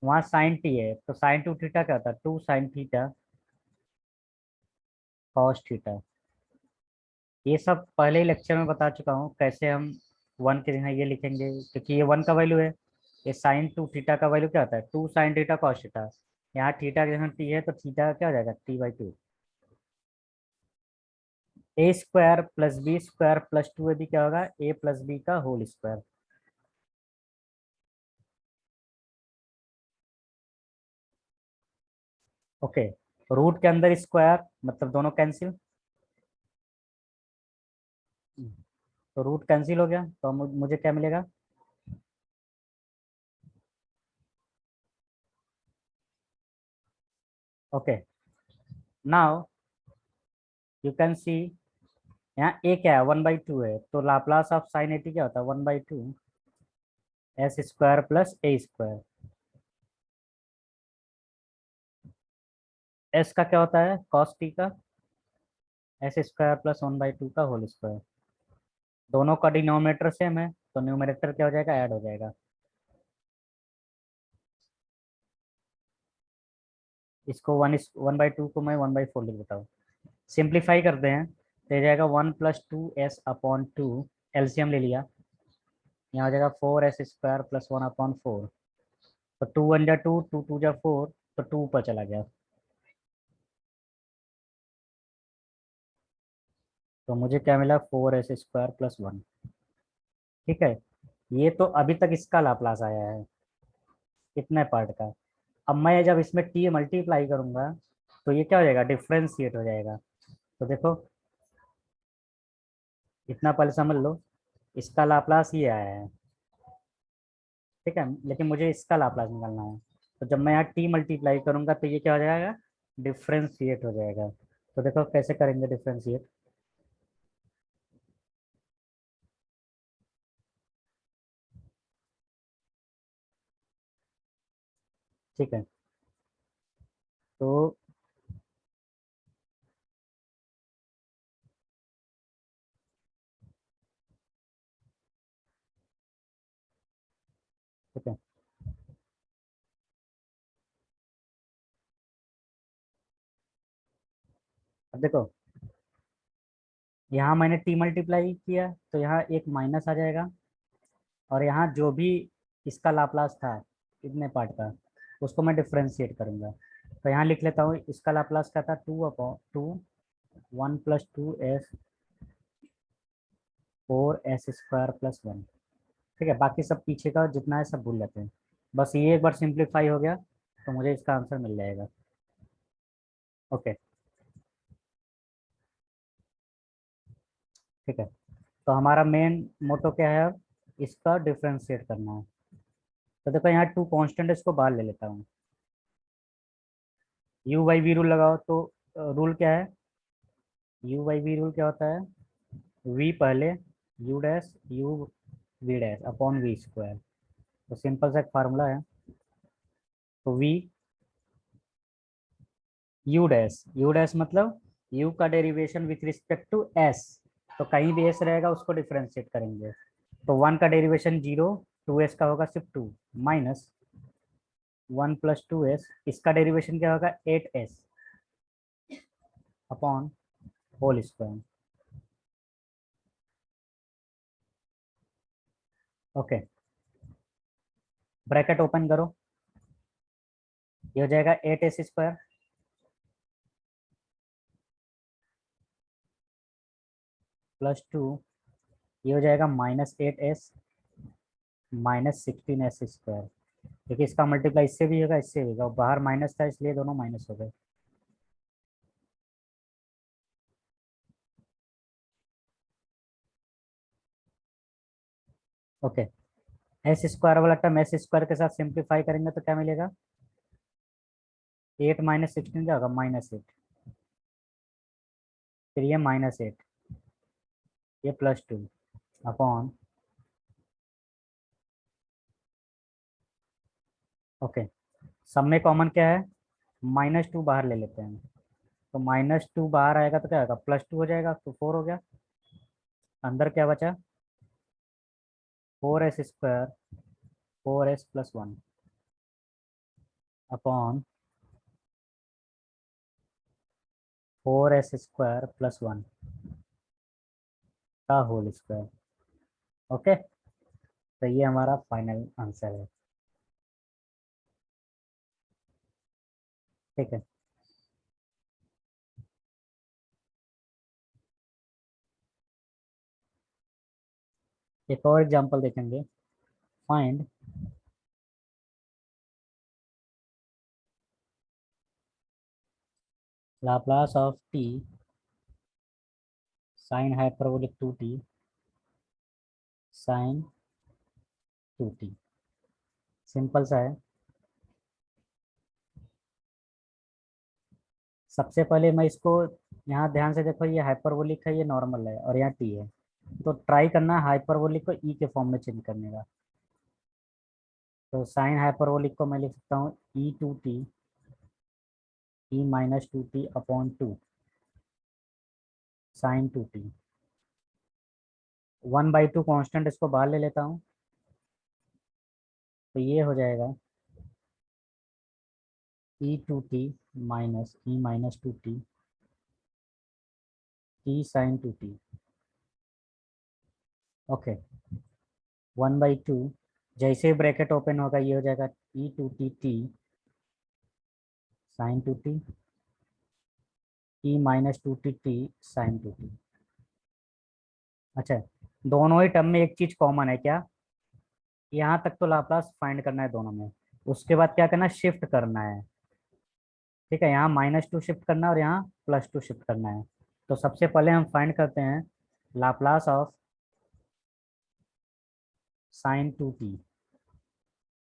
वहाँ साइन टी है, तो साइन टू थीटा क्या होता है? Two sine theta cos theta. ये सब पहले ही लेक्चर में बता चुका हूँ कैसे हम वन के जगह ये लिखेंगे, क्योंकि ये वन का वैल्यू है। ये साइन टू थीटा का वैल्यू क्या होता है? Two sine theta cos theta. यहाँ थीटा के जगह टी है, तो थीटा क्या हो जाएगा? T by two. A square plus b square plus two यदि क्या होगा? ए प्लस बी का होल स्क्वायर। ओके, रूट के अंदर स्क्वायर मतलब दोनों कैंसिल। तो रूट कैंसिल हो गया, तो मुझे क्या मिलेगा? Okay, now you can see, यहाँ ए क्या है? वन बाई टू है, तो लाप्लास ऑफ साइन एटी क्या होता है? One by two s square plus A square. S का क्या होता है? कॉस टी का S square plus one by two का होल स्क्वायर। दोनों का डिनोमिनेटर सेम है, तो न्यूमरेटर क्या हो जाएगा? ऐड हो जाएगा। इसको वन वन बाई टू को मैं वन बाई फोर लिख देता हूँ। सिंप्लीफाई करते हैं तो ये जाएगा one plus two S upon two. LCM ले लिया, यहाँ हो जाएगा four S square plus one upon four. तो टू वन जा टू, टू टू जा फोर, तो टू ऊपर चला गया। तो मुझे क्या मिला? Four S square plus one. ठीक है, ये तो अभी तक इसका लाप्लास आया है कितने पार्ट का। अब मैं जब इसमें टी मल्टीप्लाई करूंगा तो ये क्या हो जाएगा? डिफ्रेंशिएट हो जाएगा। तो देखो, इतना पहले समझ लो, इसका लाप्लास ये आया है। ठीक है, लेकिन मुझे इसका लाप्लास निकालना है। तो जब मैं यहाँ टी मल्टीप्लाई करूंगा तो ये क्या हो जाएगा? डिफ्रेंशिएट हो जाएगा। तो देखो कैसे करेंगे डिफ्रेंशिएट। ठीक है, तो ठीक है, अब देखो, यहाँ मैंने टी मल्टीप्लाई किया तो यहाँ एक माइनस आ जाएगा, और यहाँ जो भी इसका लाप्लास था इतने पार्ट का, उसको मैं डिफ्रेंशिएट करूंगा। तो यहाँ लिख लेता हूँ, इसका लाप्लास क्या था? Two upon two 1 + 2s 4s² + 1। ठीक है, बाकी सब पीछे का जितना है सब भूल जाते हैं, बस ये एक बार सिंप्लीफाई हो गया तो मुझे इसका आंसर मिल जाएगा। ओके, ठीक है, तो हमारा मेन मोटो क्या है अब, इसका डिफ्रेंशिएट करना है। तो देखो यहाँ टू कांस्टेंट, इसको बाहर ले लेता हूँ। यू बाई वी रूल लगाओ तो रूल क्या है, यू बाई वी रूल क्या होता है, वी पहले, U dash U we dash upon वी²। तो सिंपल सा एक फार्मूला है। तो वी यू डैश मतलब यू का derivation with respect to S, तो कहीं भी एस रहेगा उसको डिफ्रेंशिएट करेंगे। तो 1 का डेरिवेशन 0, 2s का होगा सिर्फ 2, माइनस 1 + 2s, इसका डेरिवेशन क्या होगा 8s अपॉन होल²। ओके, ब्रैकेट ओपन करो, ये हो जाएगा 8s² +2, ये हो जाएगा -8s -16s²। देखिए इसका मल्टीप्लाई इससे भी होगा, इससे भी होगा, बाहर माइनस था इसलिए दोनों माइनस हो गए। ओके, s² वाला टर्म s² के साथ सिंप्लीफाई करेंगे तो क्या मिलेगा, 8 - 16 क्या होगा -8, फिर ये -8, ये +2 अपॉन, ओके, सब में कॉमन क्या है, -2 बाहर ले लेते हैं। तो -2 बाहर आएगा तो क्या होगा, +2 हो जाएगा, तो 4 हो गया। अंदर क्या बचा, 4s², 4s + 1 अपॉन 4s² + 1 का होल²। ओके, तो ये हमारा फाइनल आंसर है। ठीक है, एक और एग्जांपल देखेंगे। Find Laplace of t sin hyperbolic 2t sin 2t। Simple सा है। सबसे पहले मैं इसको, यहाँ ध्यान से देखो, ये हाइपरबोलिक है, ये नॉर्मल है, और यहाँ t है। तो ट्राई करना है हाइपरबोलिक को e के फॉर्म में चेंज करने का। तो साइन हाइपरबोलिक को मैं लिख सकता हूँ e2t, e - 2t upon 2 sign 2t। 1/2 constant, इसको बाहर ले लेता हूँ, तो ये हो जाएगा e2t minus e - 2t t sine 2t। Okay, 1/2, जैसे ही ब्रैकेट ओपन होगा ये हो जाएगा e2t sign 2t, e - 2t sign 2t। अच्छा, दोनों ही टर्म में एक चीज कॉमन है क्या, यहाँ तक तो लाप्लास फाइंड करना है दोनों में, उसके बाद क्या करना है, शिफ्ट करना है। ठीक है, यहाँ -2 शिफ्ट करना है और यहाँ +2 शिफ्ट करना है। तो सबसे पहले हम फाइंड करते हैं लाप्लास ऑफ साइन 2t।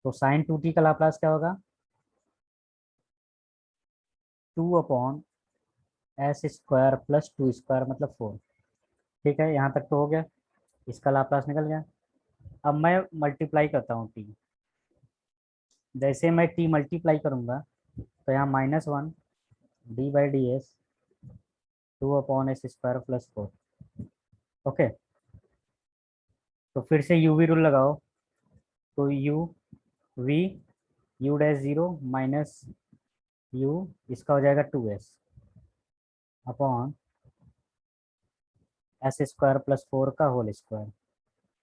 तो साइन 2t का लाप्लास क्या होगा, 2/s² + 2² मतलब 4। ठीक है, यहाँ तक तो हो गया, इसका लाप्लास निकल गया। अब मैं मल्टीप्लाई करता हूँ t, जैसे मैं t मल्टीप्लाई करूंगा तो यहाँ -1 d/ds 2/s² + 4। ओके, तो फिर से यूवी रूल लगाओ। तो u v you dash 0 minus u, इसका हो जाएगा 2s अपॉन s² + 4 का होल²।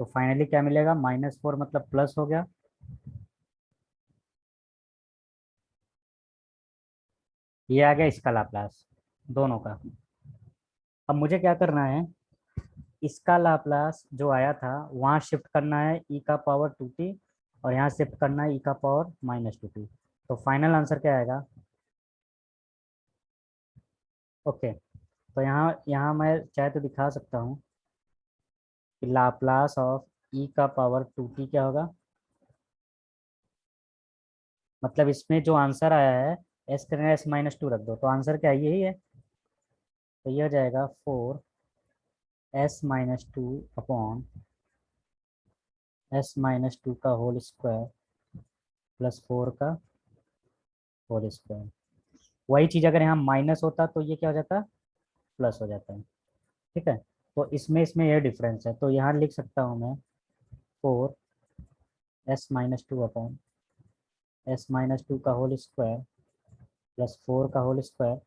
तो फाइनली क्या मिलेगा, -4 मतलब प्लस हो गया, ये आ गया इसका लाप्लास दोनों का। अब मुझे क्या करना है, इसका लाप्लास जो आया था वहाँ शिफ्ट करना है ई का पावर 2t, और यहाँ शिफ्ट करना है ई का पावर -2t। तो फाइनल आंसर क्या आएगा? ओके, तो यहाँ यहाँ मैं चाहे तो दिखा सकता हूँ कि लाप्लास ऑफ ई का पावर 2t क्या होगा। मतलब इसमें जो आंसर आया है, एस करना S-2 रख दो, तो आंसर क्या है? यही है। तो ये हो जाएगा 4S-2 अपॉन S-2 का होल स्क्वायर +4 का होल स्क्वायर। वही चीज़ अगर यहाँ माइनस होता तो ये क्या हो जाता? प्लस हो जाता है। ठीक है, तो इसमें इसमें यह डिफरेंस है, तो यहाँ लिख सकता हूँ मैं 4S-2 अपॉन S-2 का होल स्क्वायर +4 का होल स्क्वायर।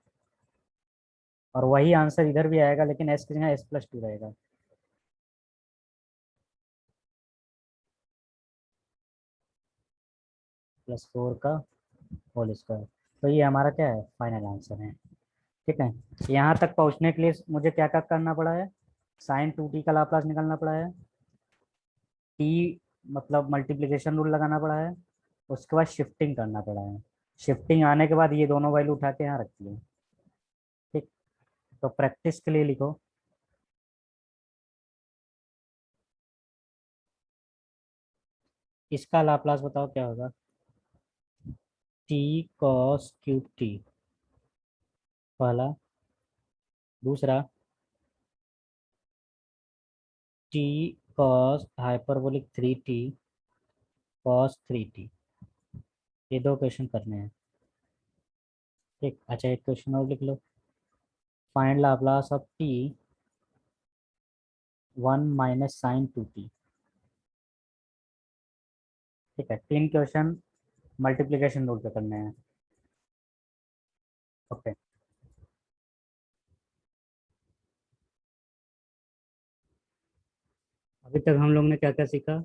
और वही आंसर इधर भी आएगा, लेकिन एस की जगह S+2 रहेगा। +4 का होल स्क्वायर। तो ये हमारा क्या है? फाइनल आंसर है। ठीक है, यहाँ तक पहुँचने के लिए मुझे क्या क्या करना पड़ा है? sin 2t का लाप्लास निकालना पड़ा है, टी मतलब मल्टीप्लिकेशन रूल लगाना पड़ा है, उसके बाद शिफ्टिंग करना पड़ा है। शिफ्टिंग आने के बाद ये दोनों वैल्यू उठा के यहाँ रखती है। ठीक, तो प्रैक्टिस के लिए लिखो, इसका लाप्लास बताओ क्या होगा? टी कॉस क्यूब टी, पहला। दूसरा, T cos hyperbolic 3t cos 3t। ये दो क्वेश्चन करने हैं। ठीक, अच्छा एक क्वेश्चन और लिख लो, find Laplace of T 1 - sin 2t। ठीक है, तीन क्वेश्चन मल्टीप्लिकेशन रूल पे करने हैं। ओके, अभी तक हम लोग ने क्या क्या सीखा?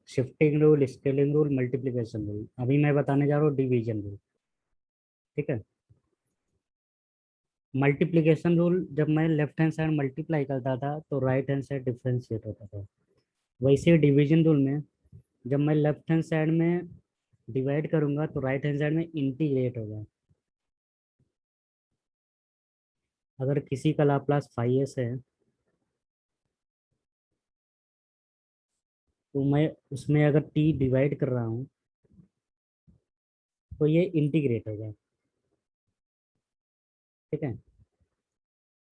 Shifting rule, scaling rule, multiplication rule. अभी मैं बताने जा रहा हूँ डिवीजन रूल। ठीक है, मल्टीप्लिकेशन रूल, जब मैं लेफ्ट हैंड साइड मल्टीप्लाई करता था तो राइट हैंड साइड डिफरेंशिएट होता था। वैसे डिवीजन रूल में जब मैं लेफ्ट हैंड साइड में डिवाइड करूंगा तो राइट हैंड साइड में इंटीग्रेट होगा। अगर किसी का लाप्लास 5s है तो मैं उसमें अगर t डिवाइड कर रहा हूँ तो ये इंटीग्रेट होगा। ठीक है,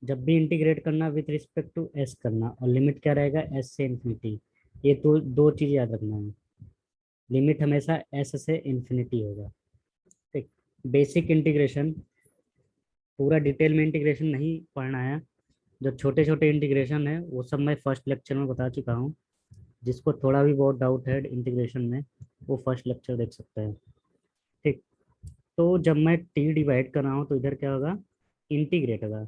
जब भी इंटीग्रेट करना विथ रिस्पेक्ट टू s करना, और लिमिट क्या रहेगा? s से इन्फिनिटी। ये तो दो चीज याद रखना है, लिमिट हमेशा s से इन्फिनिटी होगा। ठीक, बेसिक इंटीग्रेशन, पूरा डिटेल में इंटीग्रेशन नहीं पढ़ना है। जो छोटे छोटे इंटीग्रेशन है वो सब मैं फर्स्ट लेक्चर में बता चुका हूँ। जिसको थोड़ा भी बहुत डाउट है इंटीग्रेशन में, वो फर्स्ट लेक्चर देख सकते हैं। ठीक, तो जब मैं टी डिवाइड कर रहा हूँ तो इधर क्या होगा? इंटीग्रेट होगा।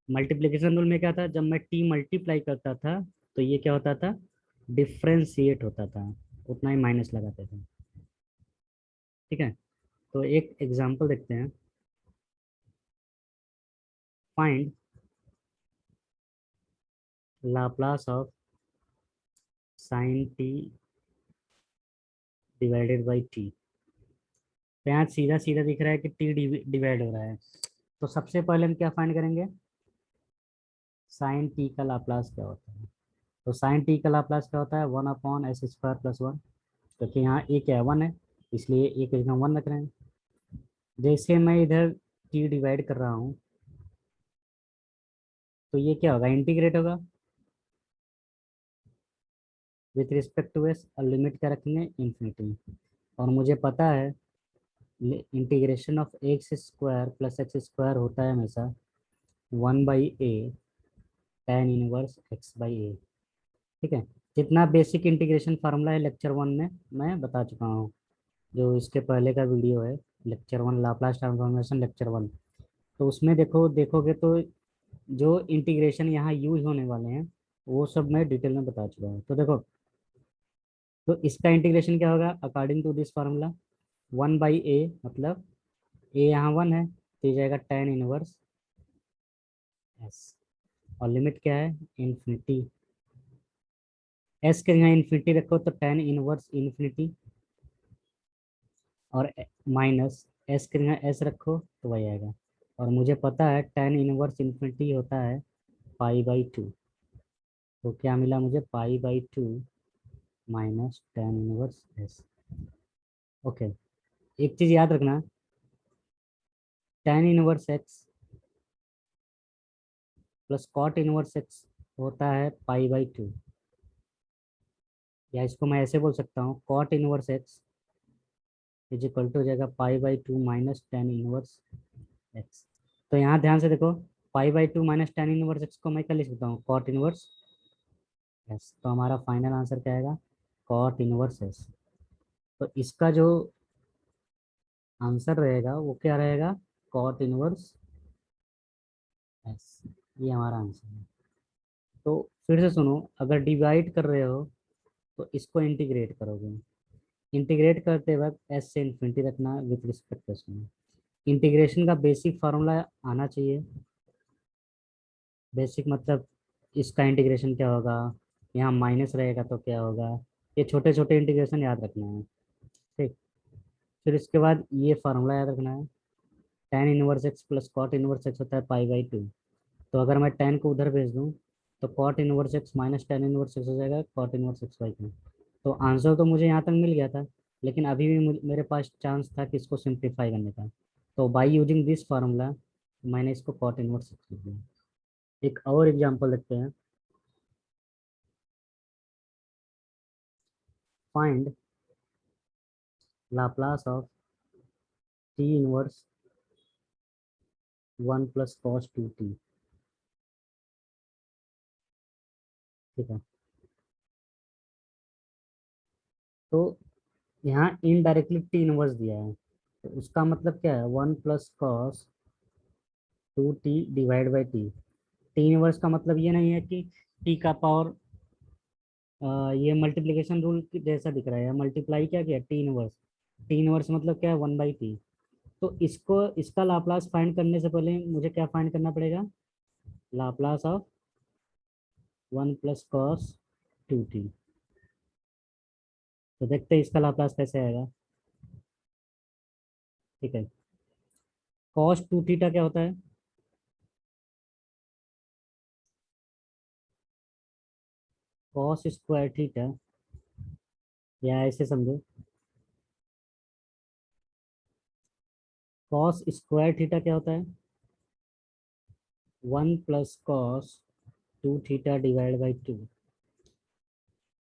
मल्टीप्लिकेशन रूल में क्या था? जब मैं टी मल्टीप्लाई करता था तो ये क्या होता था? डिफ्रेंशिएट होता था, उतना ही माइनस लगाते थे। ठीक है, तो एक एग्जांपल देखते हैं। Find Laplace of sign T divided by T. तो यहाँ सीधा सीधा दिख रहा है कि टी डिवाइड हो रहा है। तो सबसे पहले हम क्या फाइंड करेंगे? साइन टी का लाप्लास क्या होता है? तो साइन टी का लाप्लास क्या होता है? 1/s² + 1। क्योंकि यहाँ ए क्या है? 1 है, इसलिए ए की जगह 1 रख रहे हैं। जैसे मैं इधर टी डिवाइड कर रहा हूँ तो ये क्या होगा? इंटीग्रेट होगा विथ रिस्पेक्ट टू एस, और लिमिट क्या रखेंगे? इन्फिनिटी। और मुझे पता है इंटीग्रेशन ऑफ x² + x² होता है हमेशा 1/a tan−1 x/a। ठीक है, जितना बेसिक इंटीग्रेशन फार्मूला है लेक्चर 1 में मैं बता चुका हूँ। जो इसके पहले का वीडियो है, लेक्चर 1 लाप्लास ट्रांसफॉर्मेशन लेक्चर 1, तो उसमें देखोगे तो जो इंटीग्रेशन यहाँ यूज होने वाले हैं वो सब मैं डिटेल में बता चुका हूँ। तो देखो, तो इसका इंटीग्रेशन क्या होगा according to this formula? 1/a, मतलब a यहाँ 1 है तो ये जाएगा tan−1 s। और लिमिट क्या है, इन्फिनिटी। एस के यहाँ इन्फिनिटी रखो तो टेन इनवर्स इन्फिनिटी, और माइनस एस के यहाँ एस रखो तो वही आएगा। और मुझे पता है टेन इनवर्स इन्फिनिटी होता है पाई बाई टू। तो क्या मिला मुझे, pi by two minus tan inverse s. Okay, एक चीज याद रखना, tan inverse x plus cot inverse x होता है पाई बाई टू। या इसको मैं ऐसे बोल सकता हूँ, cot inverse x is equal to हो जाएगा pi by two minus tan inverse x. तो यहाँ ध्यान से देखो, pi by two minus tan inverse x को मैं क्या लिख सकता हूँ, कॉट इनवर्स एस। तो हमारा फाइनल आंसर क्या आएगा, कॉट इनवर्स एस। तो इसका जो आंसर रहेगा वो क्या रहेगा, कॉट इनवर्स एस। ये हमारा आंसर है। तो फिर से सुनो, अगर डिवाइड कर रहे हो तो इसको इंटीग्रेट करोगे। इंटीग्रेट करते वक्त एस से इन्फिनिटी रखना with respect to s. Integration का बेसिक फार्मूला आना चाहिए। बेसिक मतलब इसका इंटीग्रेशन क्या होगा, यहाँ माइनस रहेगा तो क्या होगा, ये छोटे छोटे इंटीग्रेशन याद रखना है। ठीक, फिर इसके बाद ये फार्मूला याद रखना है, tan inverse x plus cot inverse x होता है पाई बाई टू। तो अगर मैं टेन को उधर भेज दूँ तो cot inverse x minus tan inverse x हो जाएगा cot inverse x by two. तो आंसर तो मुझे यहाँ तक मिल गया था, लेकिन अभी भी मेरे पास चांस था कि इसको सिंप्लीफाई करने का। तो बाई यूजिंग दिस फार्मूला मैंने इसको कॉट इनवर्स एक्स लिख दिया। एक और एग्जांपल देखते हैं, find Laplace of T inverse one plus cos to T. ठीक है, तो यहाँ इनडायरेक्टली टी इनवर्स दिया है, तो उसका मतलब क्या है, one plus cos to T divide by T. T inverse का मतलब ये नहीं है कि टी का पावर, ये मल्टीप्लिकेशन रूल जैसा दिख रहा है, मल्टीप्लाई क्या किया, टी इनवर्स। टी इनवर्स मतलब क्या है, वन बाई टी। तो इसको, इसका लाप्लास फाइंड करने से पहले मुझे क्या फाइंड करना पड़ेगा, Laplace of one plus cos to t. तो देखते हैं इसका लाप्लास कैसे आएगा। ठीक है, कॉस टू थीटा क्या होता है, कॉस स्क्वायर थीटा, या ऐसे समझो, कॉस स्क्वायर थीटा क्या होता है, one plus cos two theta divide by two.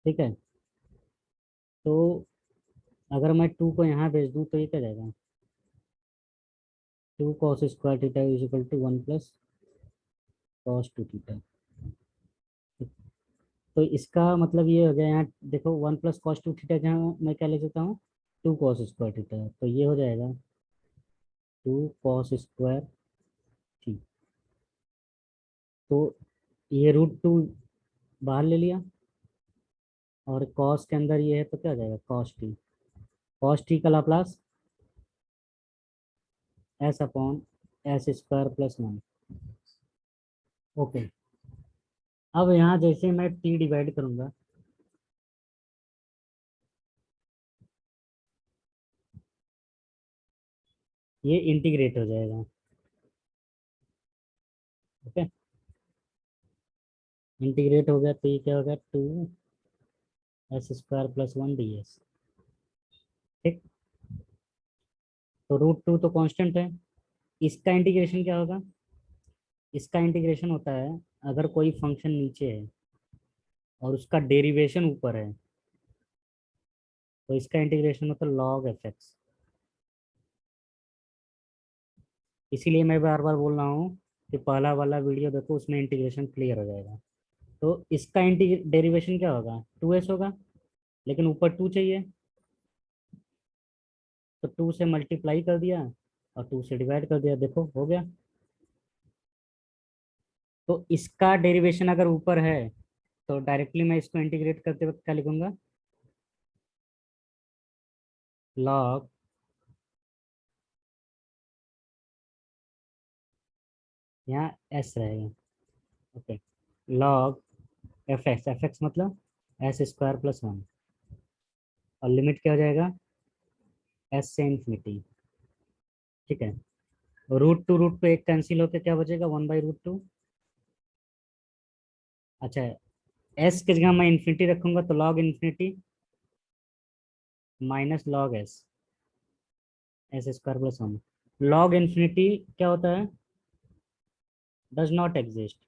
ठीक है, तो अगर मैं टू को यहाँ भेज दूँ तो ये क्या जाएगा, two cos square theta is equal to one plus cos two theta. तो इसका मतलब ये हो गया, यहाँ देखो one plus cos two theta, जहाँ मैं क्या ले सकता हूँ, टू कॉस स्क्वायर थीटा, तो ये हो जाएगा टू कॉस स्क्वायर थी। तो ये रूट टू बाहर ले लिया, और कॉस के अंदर ये है तो क्या हो जाएगा, कॉस टी। कॉस टी का Laplace S upon S square plus one. Okay, अब यहाँ जैसे मैं टी डिवाइड करूंगा, ये इंटीग्रेट हो जाएगा। ओके, इंटीग्रेट हो गया तो ये क्या होगा, two s square plus one d s. ठीक, तो रूट टू तो कांस्टेंट है। इसका इंटीग्रेशन क्या होगा, इसका इंटीग्रेशन होता है, अगर कोई फंक्शन नीचे है और उसका डेरिवेशन ऊपर है, तो इसका इंटीग्रेशन होता है लॉग एफ एक्स। इसीलिए मैं बार बार बोल रहा हूँ कि पहला वाला वीडियो देखो, उसमें इंटीग्रेशन क्लियर हो जाएगा। तो इसका डेरिवेशन क्या होगा, टू एस होगा, लेकिन ऊपर टू चाहिए, तो टू से मल्टीप्लाई कर दिया और टू से डिवाइड कर दिया, देखो हो गया। तो इसका डेरिवेशन अगर ऊपर है तो डायरेक्टली मैं इसको इंटीग्रेट करते वक्त क्या लिखूंगा, लॉग, यहाँ एस रहेगा। ओके, लॉग एफ एक्स मतलब एस स्क्वायर प्लस वन, और लिमिट क्या हो जाएगा, एस से इन्फिनिटी। ठीक है, रूट पे एक कैंसिल होकर क्या बचेगा, वन बाई रूट टू। अच्छा, एस की जगह मैं इन्फिनिटी रखूंगा तो log infinity minus log S, S square plus one. Log infinity क्या होता है, डज नॉट एग्जिस्ट।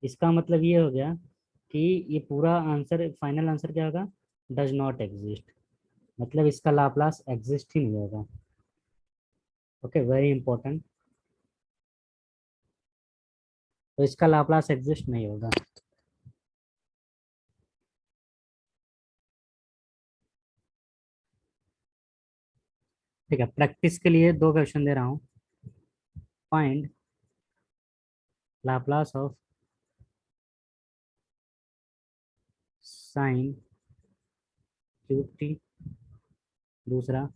इसका मतलब ये हो गया कि ये पूरा आंसर, फाइनल आंसर क्या होगा, डज नॉट एग्जिस्ट, मतलब इसका लाप्लास एग्जिस्ट ही नहीं होगा। Okay, very important. तो इसका लाप्लास एग्जिस्ट नहीं होगा। ठीक है, प्रैक्टिस के लिए दो क्वेश्चन दे रहा हूँ। Find Laplace of sine cube T, दूसरा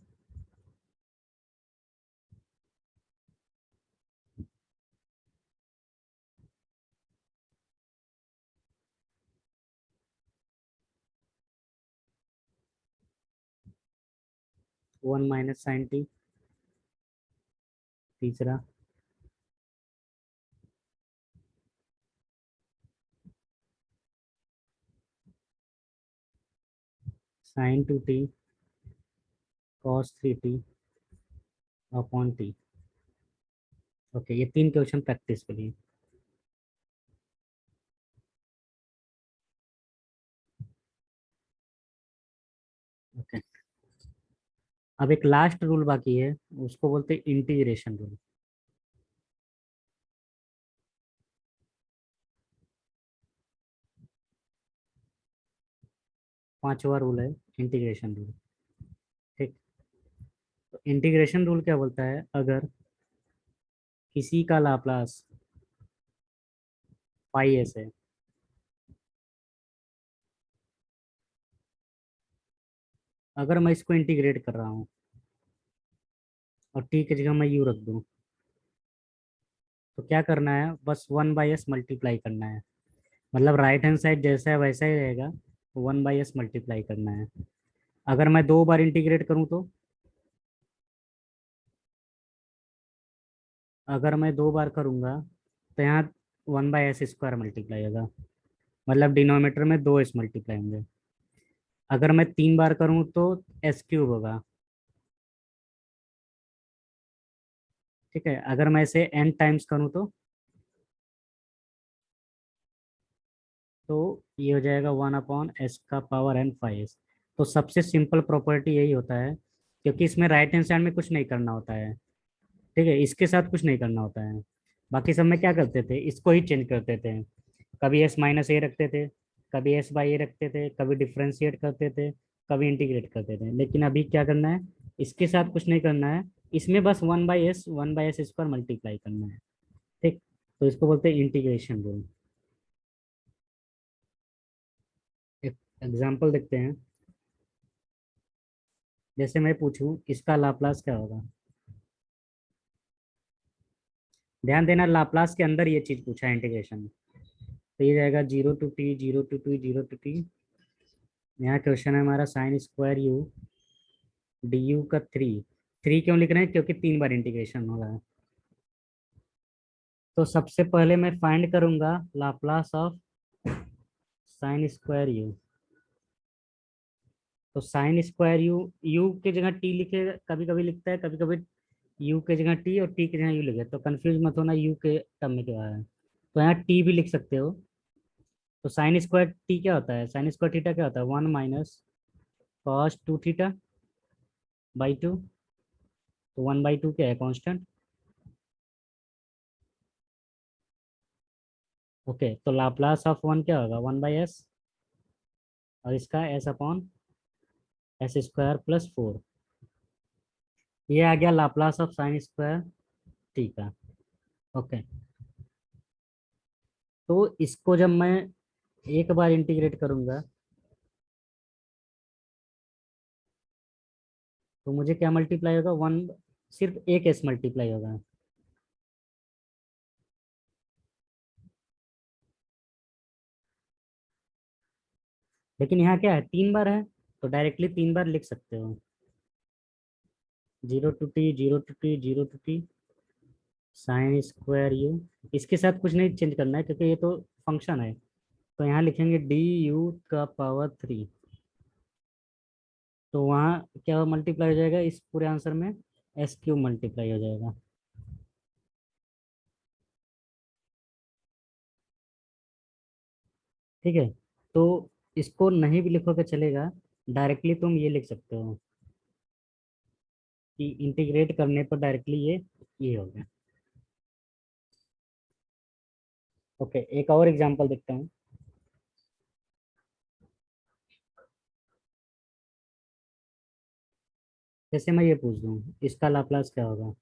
1 - sin t, तीसरा sin 2t cos 3t upon T. Okay, ये तीन क्वेश्चन प्रैक्टिस के लिए। ओके, अब एक लास्ट रूल बाकी है, उसको बोलते हैं इंटीग्रेशन रूल। पांचवा रूल है इंटीग्रेशन रूल। ठीक, तो इंटीग्रेशन रूल क्या बोलता है, अगर किसी का लाप्लास पाई एस है, अगर मैं इसको इंटीग्रेट कर रहा हूँ और टी की जगह मैं यू रख दूँ, तो क्या करना है, बस 1/s मल्टीप्लाई करना है। मतलब राइट हैंड साइड जैसा है वैसा ही रहेगा, 1/s मल्टीप्लाई करना है। अगर मैं दो बार इंटीग्रेट करूँ तो, अगर मैं दो बार करूँगा तो यहाँ 1/s² मल्टीप्लाई होगा, मतलब डिनोमिनेटर में दो एस मल्टीप्लाई होंगे। अगर मैं तीन बार करूँ तो s³ होगा। ठीक है, अगर मैं इसे n टाइम्स करूँ तो ये हो जाएगा 1/s का पावर n 5s। तो सबसे सिंपल प्रॉपर्टी यही होता है, क्योंकि इसमें राइट हैंड साइड में कुछ नहीं करना होता है। ठीक है, इसके साथ कुछ नहीं करना होता है। बाकी सब में क्या करते थे, इसको ही चेंज करते थे। कभी s - a रखते थे, कभी s/a रखते थे, कभी डिफ्रेंशिएट करते थे, कभी इंटीग्रेट करते थे। लेकिन अभी क्या करना है, इसके साथ कुछ नहीं करना है, इसमें बस 1/s² मल्टीप्लाई करना है। ठीक, तो इसको बोलते हैं इंटीग्रेशन रूल। एक एग्जाम्पल देखते हैं। जैसे मैं पूछूं इसका लाप्लास क्या होगा, ध्यान देना लाप्लास के अंदर ये चीज पूछा है इंटीग्रेशन। तो ये जाएगा 0 to t, 0 to 2, 0 to t। यहाँ क्वेश्चन है हमारा sin² du का 3 क्यों लिख रहे हैं, क्योंकि तीन बार इंटीग्रेशन हो रहा है। तो सबसे पहले मैं फाइंड करूंगा लाप्लास ऑफ sin²u। तो sin²u, u की जगह t लिखे, कभी कभी लिखता है, कभी कभी u की जगह t और t की जगह u लिखे, तो कंफ्यूज मत होना u के टर्म में क्या है। तो यहाँ t भी लिख सकते हो। तो sin² क्या होता है, sin² क्या होता है, 1 - cos 2 थीटा/2। तो 1/2 क्या है, कांस्टेंट। ओके, तो लाप्लास ऑफ वन क्या होगा, 1/s, और इसका s/s² + 4। ये आ गया लाप्लास ऑफ sin²t का। ओके, तो इसको जब मैं एक बार इंटीग्रेट करूंगा तो मुझे क्या मल्टीप्लाई होगा, वन, सिर्फ एक एस मल्टीप्लाई होगा। लेकिन यहाँ क्या है, 3 बार है, तो डायरेक्टली 3 बार लिख सकते हो। 0 to t, 0 to t, 0 to t sine square you. इसके साथ कुछ नहीं चेंज करना है क्योंकि ये तो फंक्शन है। तो यहाँ लिखेंगे du⁻³ तो वहाँ क्या मल्टीप्लाई हो जाएगा इस पूरे आंसर में, s³ मल्टीप्लाई हो जाएगा। ठीक है, तो इसको नहीं भी लिखोगे चलेगा, डायरेक्टली तुम ये लिख सकते हो कि इंटीग्रेट करने पर डायरेक्टली ये हो गया। ओके, एक और एग्जांपल देखते हैं। जैसे मैं ये पूछ दूँ इसका लाप्लास क्या होगा।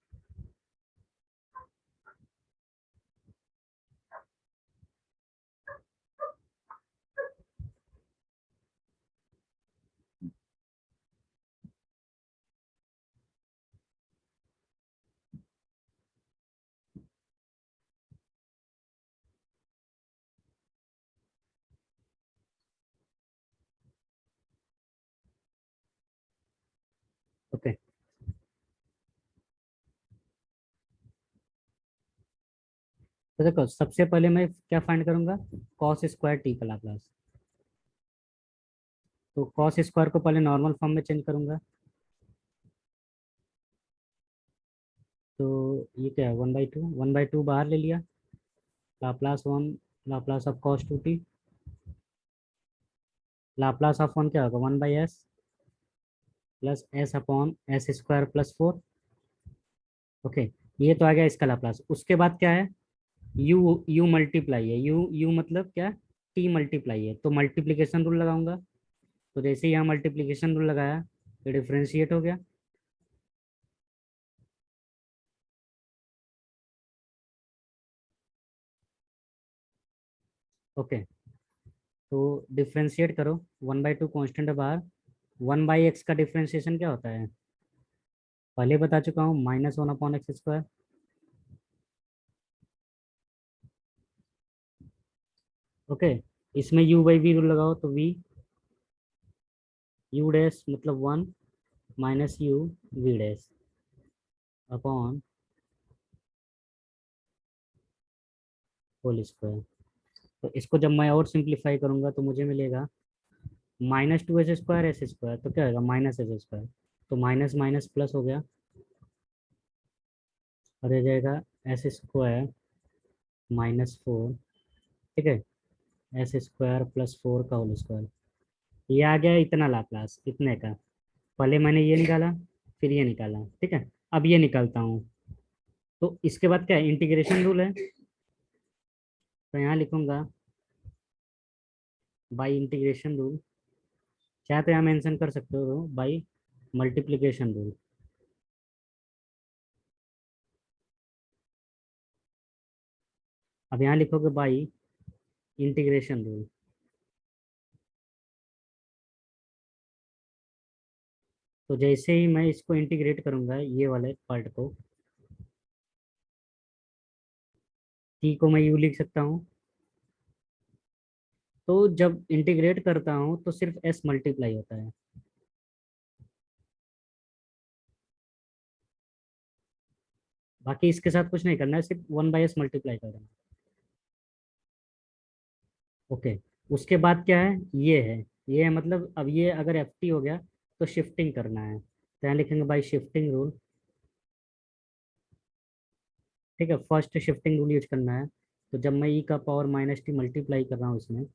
ओके, तो देखो सबसे पहले मैं क्या फाइंड करूंगा, कॉस स्क्वायर टी का लाप्लास। तो कॉस स्क्वायर को पहले नॉर्मल फॉर्म में चेंज करूंगा। तो ये क्या है, 1/2, 1/2 बाहर ले लिया, Laplace 1, Laplace of cos 2t, Laplace of 1 क्या होगा, 1/s plus S upon s² + 4। Okay, ये तो आ गया इसका लाप्लास। उसके बाद क्या है, यू मल्टीप्लाई है, यू मतलब क्या, टी मल्टीप्लाई है, तो मल्टीप्लीकेशन रूल लगाऊंगा। तो जैसे ही यहाँ मल्टीप्लीकेशन रूल लगाया तो डिफ्रेंशिएट हो गया। ओके, तो डिफ्रेंशिएट करो, 1/2 कॉन्स्टेंट है बाहर, 1/x का डिफ्रेंशिएशन क्या होता है, पहले बता चुका हूँ, -1/x²। ओके, इसमें u/v रूल लगाओ, तो v u डैश मतलब 1 minus u v dash upon whole square. तो इसको जब मैं और सिंप्लीफाई करूंगा तो मुझे मिलेगा -2s² s², तो क्या होगा, -s²। तो माइनस माइनस प्लस हो गया, और ये जाएगा s² - 4। ठीक है, s² + 4 का होल स्क्वायर। ये आ गया इतना लाप्लास इतने का। पहले मैंने ये निकाला, फिर ये निकाला, ठीक है। अब ये निकालता हूँ, तो इसके बाद क्या है, इंटीग्रेशन रूल है। तो यहाँ लिखूंगा बाई इंटीग्रेशन रूल, चाहे तो यहाँ मेंशन कर सकते हो बाई मल्टीप्लिकेशन रूल। अब यहाँ लिखोगे बाई इंटीग्रेशन रूल। तो जैसे ही मैं इसको इंटीग्रेट करूंगा ये वाले पार्ट को, टी को मैं यू लिख सकता हूँ। तो जब इंटीग्रेट करता हूँ तो सिर्फ एस मल्टीप्लाई होता है, बाकी इसके साथ कुछ नहीं करना है, सिर्फ 1/s मल्टीप्लाई करना है। ओके, उसके बाद क्या है, ये है मतलब अब ये अगर एफ टी हो गया तो शिफ्टिंग करना है, तो यहाँ लिखेंगे बाई शिफ्टिंग रूल। ठीक है, फर्स्ट शिफ्टिंग रूल यूज करना है। तो जब मैं ई का पावर -t मल्टीप्लाई कर रहा हूँ इसमें,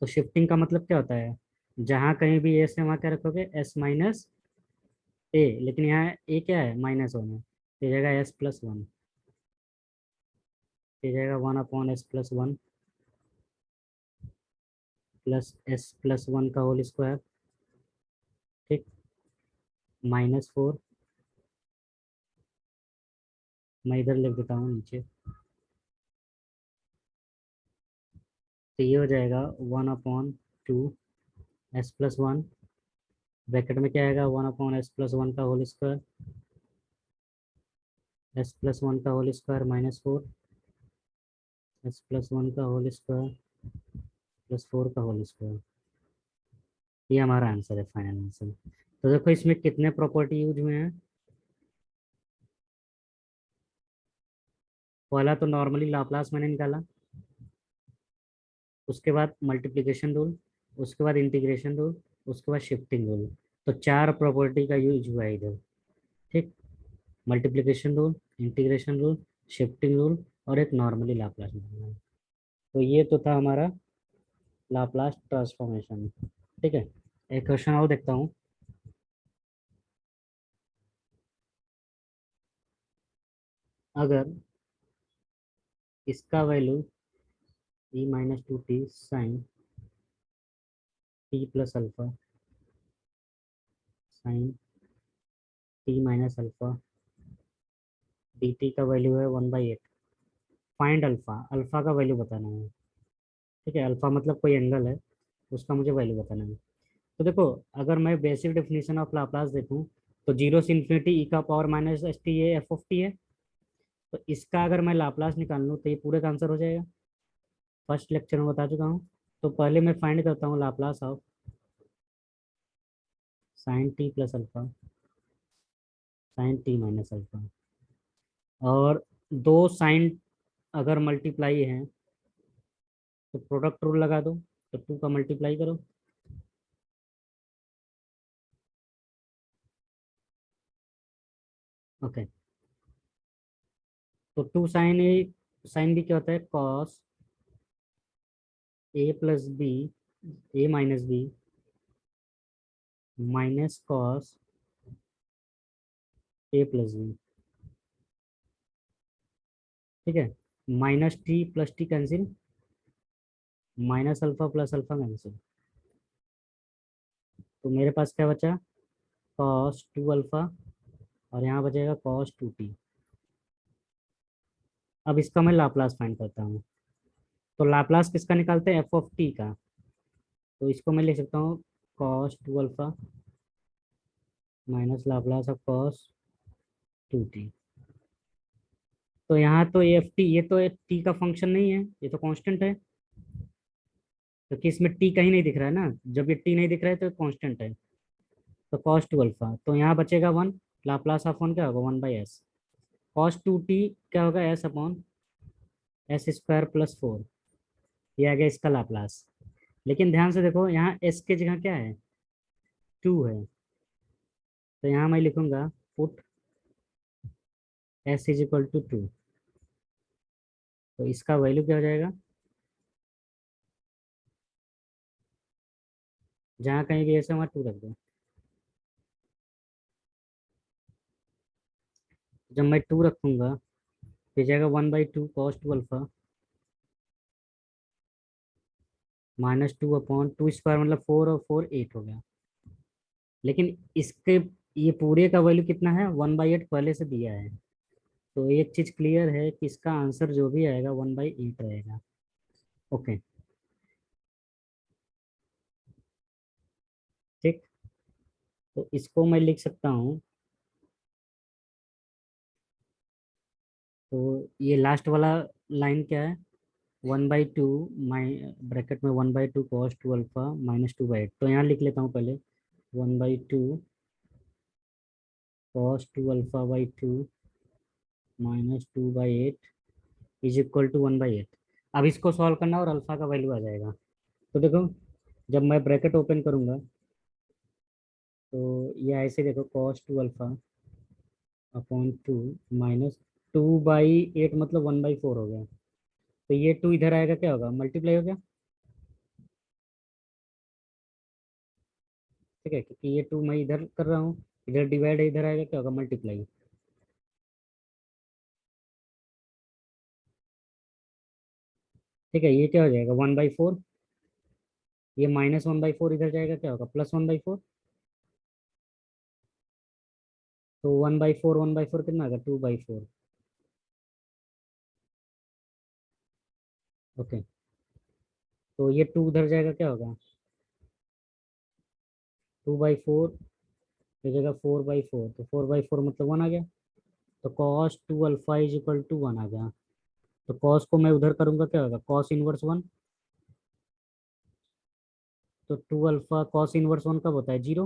तो शिफ्टिंग का मतलब क्या होता है, जहाँ कहीं भी एस है वहाँ क्या रखोगे, s - a, लेकिन यहाँ ए क्या है, माइनस होना, तो ये जाएगा s+1, ये जाएगा 1/s+1 प्लस s+1 का होल स्क्वायर। ठीक, -4, मैं इधर लिख देता हूँ नीचे। तो ये हो जाएगा 1/2 s+1, ब्रैकेट में क्या आएगा, 1/s+1 का होल स्क्वायर, s+1 का होल स्क्वायर -4, S+1 का होल स्क्वायर +4 का होल स्क्वायर, ये हमारा आंसर है, फाइनल आंसर। तो देखो इसमें कितने प्रॉपर्टी यूज हुए हैं। पहला तो नॉर्मली लाप्लास मैंने निकाला, उसके बाद मल्टीप्लिकेशन रूल, उसके बाद इंटीग्रेशन रूल, उसके बाद शिफ्टिंग रूल। तो चार प्रॉपर्टी का यूज हुआ है इधर। ठीक, multiplication rule, integration rule, shifting rule और एक नॉर्मली लाप्लास निकालना है। तो ये तो था हमारा लाप्लास ट्रांसफॉर्मेशन। ठीक है, एक क्वेश्चन और देखता हूँ। अगर इसका value e-2t sine t plus alpha sine t minus alpha dt का वैल्यू है 1/8। फाइंड अल्फा, अल्फा का वैल्यू बताना है। ठीक है, अल्फा मतलब कोई एंगल है, उसका मुझे वैल्यू बताना है। तो देखो, अगर मैं बेसिक डेफिनेशन ऑफ लाप्लास देखूं, तो जीरो से इन्फिनिटी ई का पावर माइनस एस टी, ये एफ ऑफ टी है। तो इसका अगर मैं लाप्लास निकाल लूँ तो ये पूरे का आंसर हो जाएगा। फर्स्ट लेक्चर में बता चुका हूँ। तो पहले मैं फाइंड करता हूँ Laplace of sign T plus alpha sign T minus alpha. और दो साइन अगर मल्टीप्लाई है तो प्रोडक्ट रूल लगा दो, तो टू का मल्टीप्लाई करो। ओके, तो two sine a, sine b क्या होता है, cos a plus b, a minus b minus cos a plus b. ठीक है, minus t plus t cancel, minus alpha plus alpha cancel. तो मेरे पास क्या बचा, कॉस टू अल्फा और यहाँ बचेगा कॉस टू टी। अब इसका मैं लाप्लास फाइंड करता हूँ। तो लाप्लास किसका निकालते हैं, एफ ऑफ टी का। तो इसको मैं लिख सकता हूँ cos two alpha minus Laplace of cos two t. तो यहाँ तो एफ टी, ये तो एक टी का फंक्शन नहीं है, ये तो कांस्टेंट है, क्योंकि इसमें टी कहीं नहीं दिख रहा है ना। जब ये टी नहीं दिख रहा है तो कांस्टेंट है। तो कॉस टू अल्फा, तो यहाँ बचेगा वन, लाप्लास ऑफ वन क्या होगा, 1/s। कॉस टू टी क्या होगा, S upon S square plus 4। ये आ गया इसका लाप्लास। लेकिन ध्यान से देखो, यहाँ एस के जगह क्या है, टू है। तो यहाँ मैं लिखूंगा put s is equal to two. तो इसका वैल्यू क्या हो जाएगा, जहाँ कहीं भी ऐसे वहाँ टू रख दो। जब मैं टू रखूंगा तो जाएगा 1/2 cos two alpha minus two upon two square, मतलब 4 और 4 8 हो गया। लेकिन इसके, ये पूरे का वैल्यू कितना है, 1/8 पहले से दिया है। तो एक चीज क्लियर है कि इसका आंसर जो भी आएगा 1/8 रहेगा। ओके, ठीक। तो इसको मैं लिख सकता हूँ। तो ये लास्ट वाला लाइन क्या है, 1/2 माइ ब्रैकेट में 1/2 कॉस टू अल्फा -2/8। तो यहाँ लिख लेता हूँ पहले 1/2 cos two alpha by two -2/8 is equal to 1/8। अब इसको सॉल्व करना और अल्फा का वैल्यू आ जाएगा। तो देखो, जब मैं ब्रैकेट ओपन करूंगा तो ये ऐसे देखो, cos two alpha upon two -2/8 मतलब 1/4 हो गया। तो ये टू इधर आएगा, क्या होगा, मल्टीप्लाई हो गया। ठीक है, क्योंकि ये टू मैं इधर कर रहा हूँ, इधर डिवाइड है, इधर आएगा क्या होगा, मल्टीप्लाई। ठीक है, ये क्या हो जाएगा, 1/4। ये -1/4 इधर जाएगा, क्या होगा, +1/4। तो 1/4 1/4 कितना होगा, 2/4। ओके, तो ये टू उधर जाएगा, क्या होगा, 2/4 हो जाएगा 4/4। तो 4/4 मतलब वन आ गया। तो cos two alpha is equal to one आ गया। तो कॉस को मैं उधर करूंगा क्या होगा, कॉस इनवर्स वन। तो 2 अल्फा कॉस इनवर्स वन कब होता है, 0।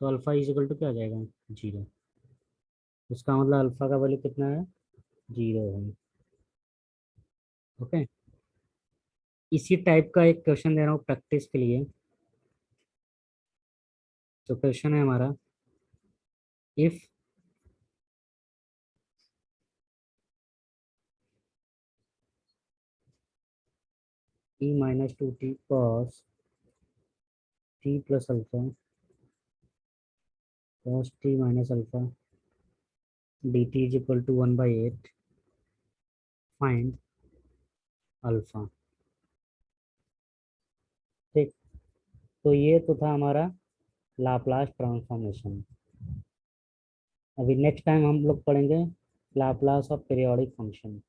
तो अल्फा इज इक्वल टू क्या आ जाएगा, 0। इसका मतलब अल्फा का वैल्यू कितना है, 0 है। ओके। इसी टाइप का एक क्वेश्चन दे रहा हूँ प्रैक्टिस के लिए। तो क्वेश्चन है हमारा, if e minus two t cos t plus alpha cos t minus alpha d t is equal to 1/8, find alpha. ठीक। तो ये तो था हमारा लाप्लास ट्रांसफॉर्मेशन। अभी नेक्स्ट टाइम हम लोग पढ़ेंगे लाप्लास ऑफ पीरियोडिक फंक्शन।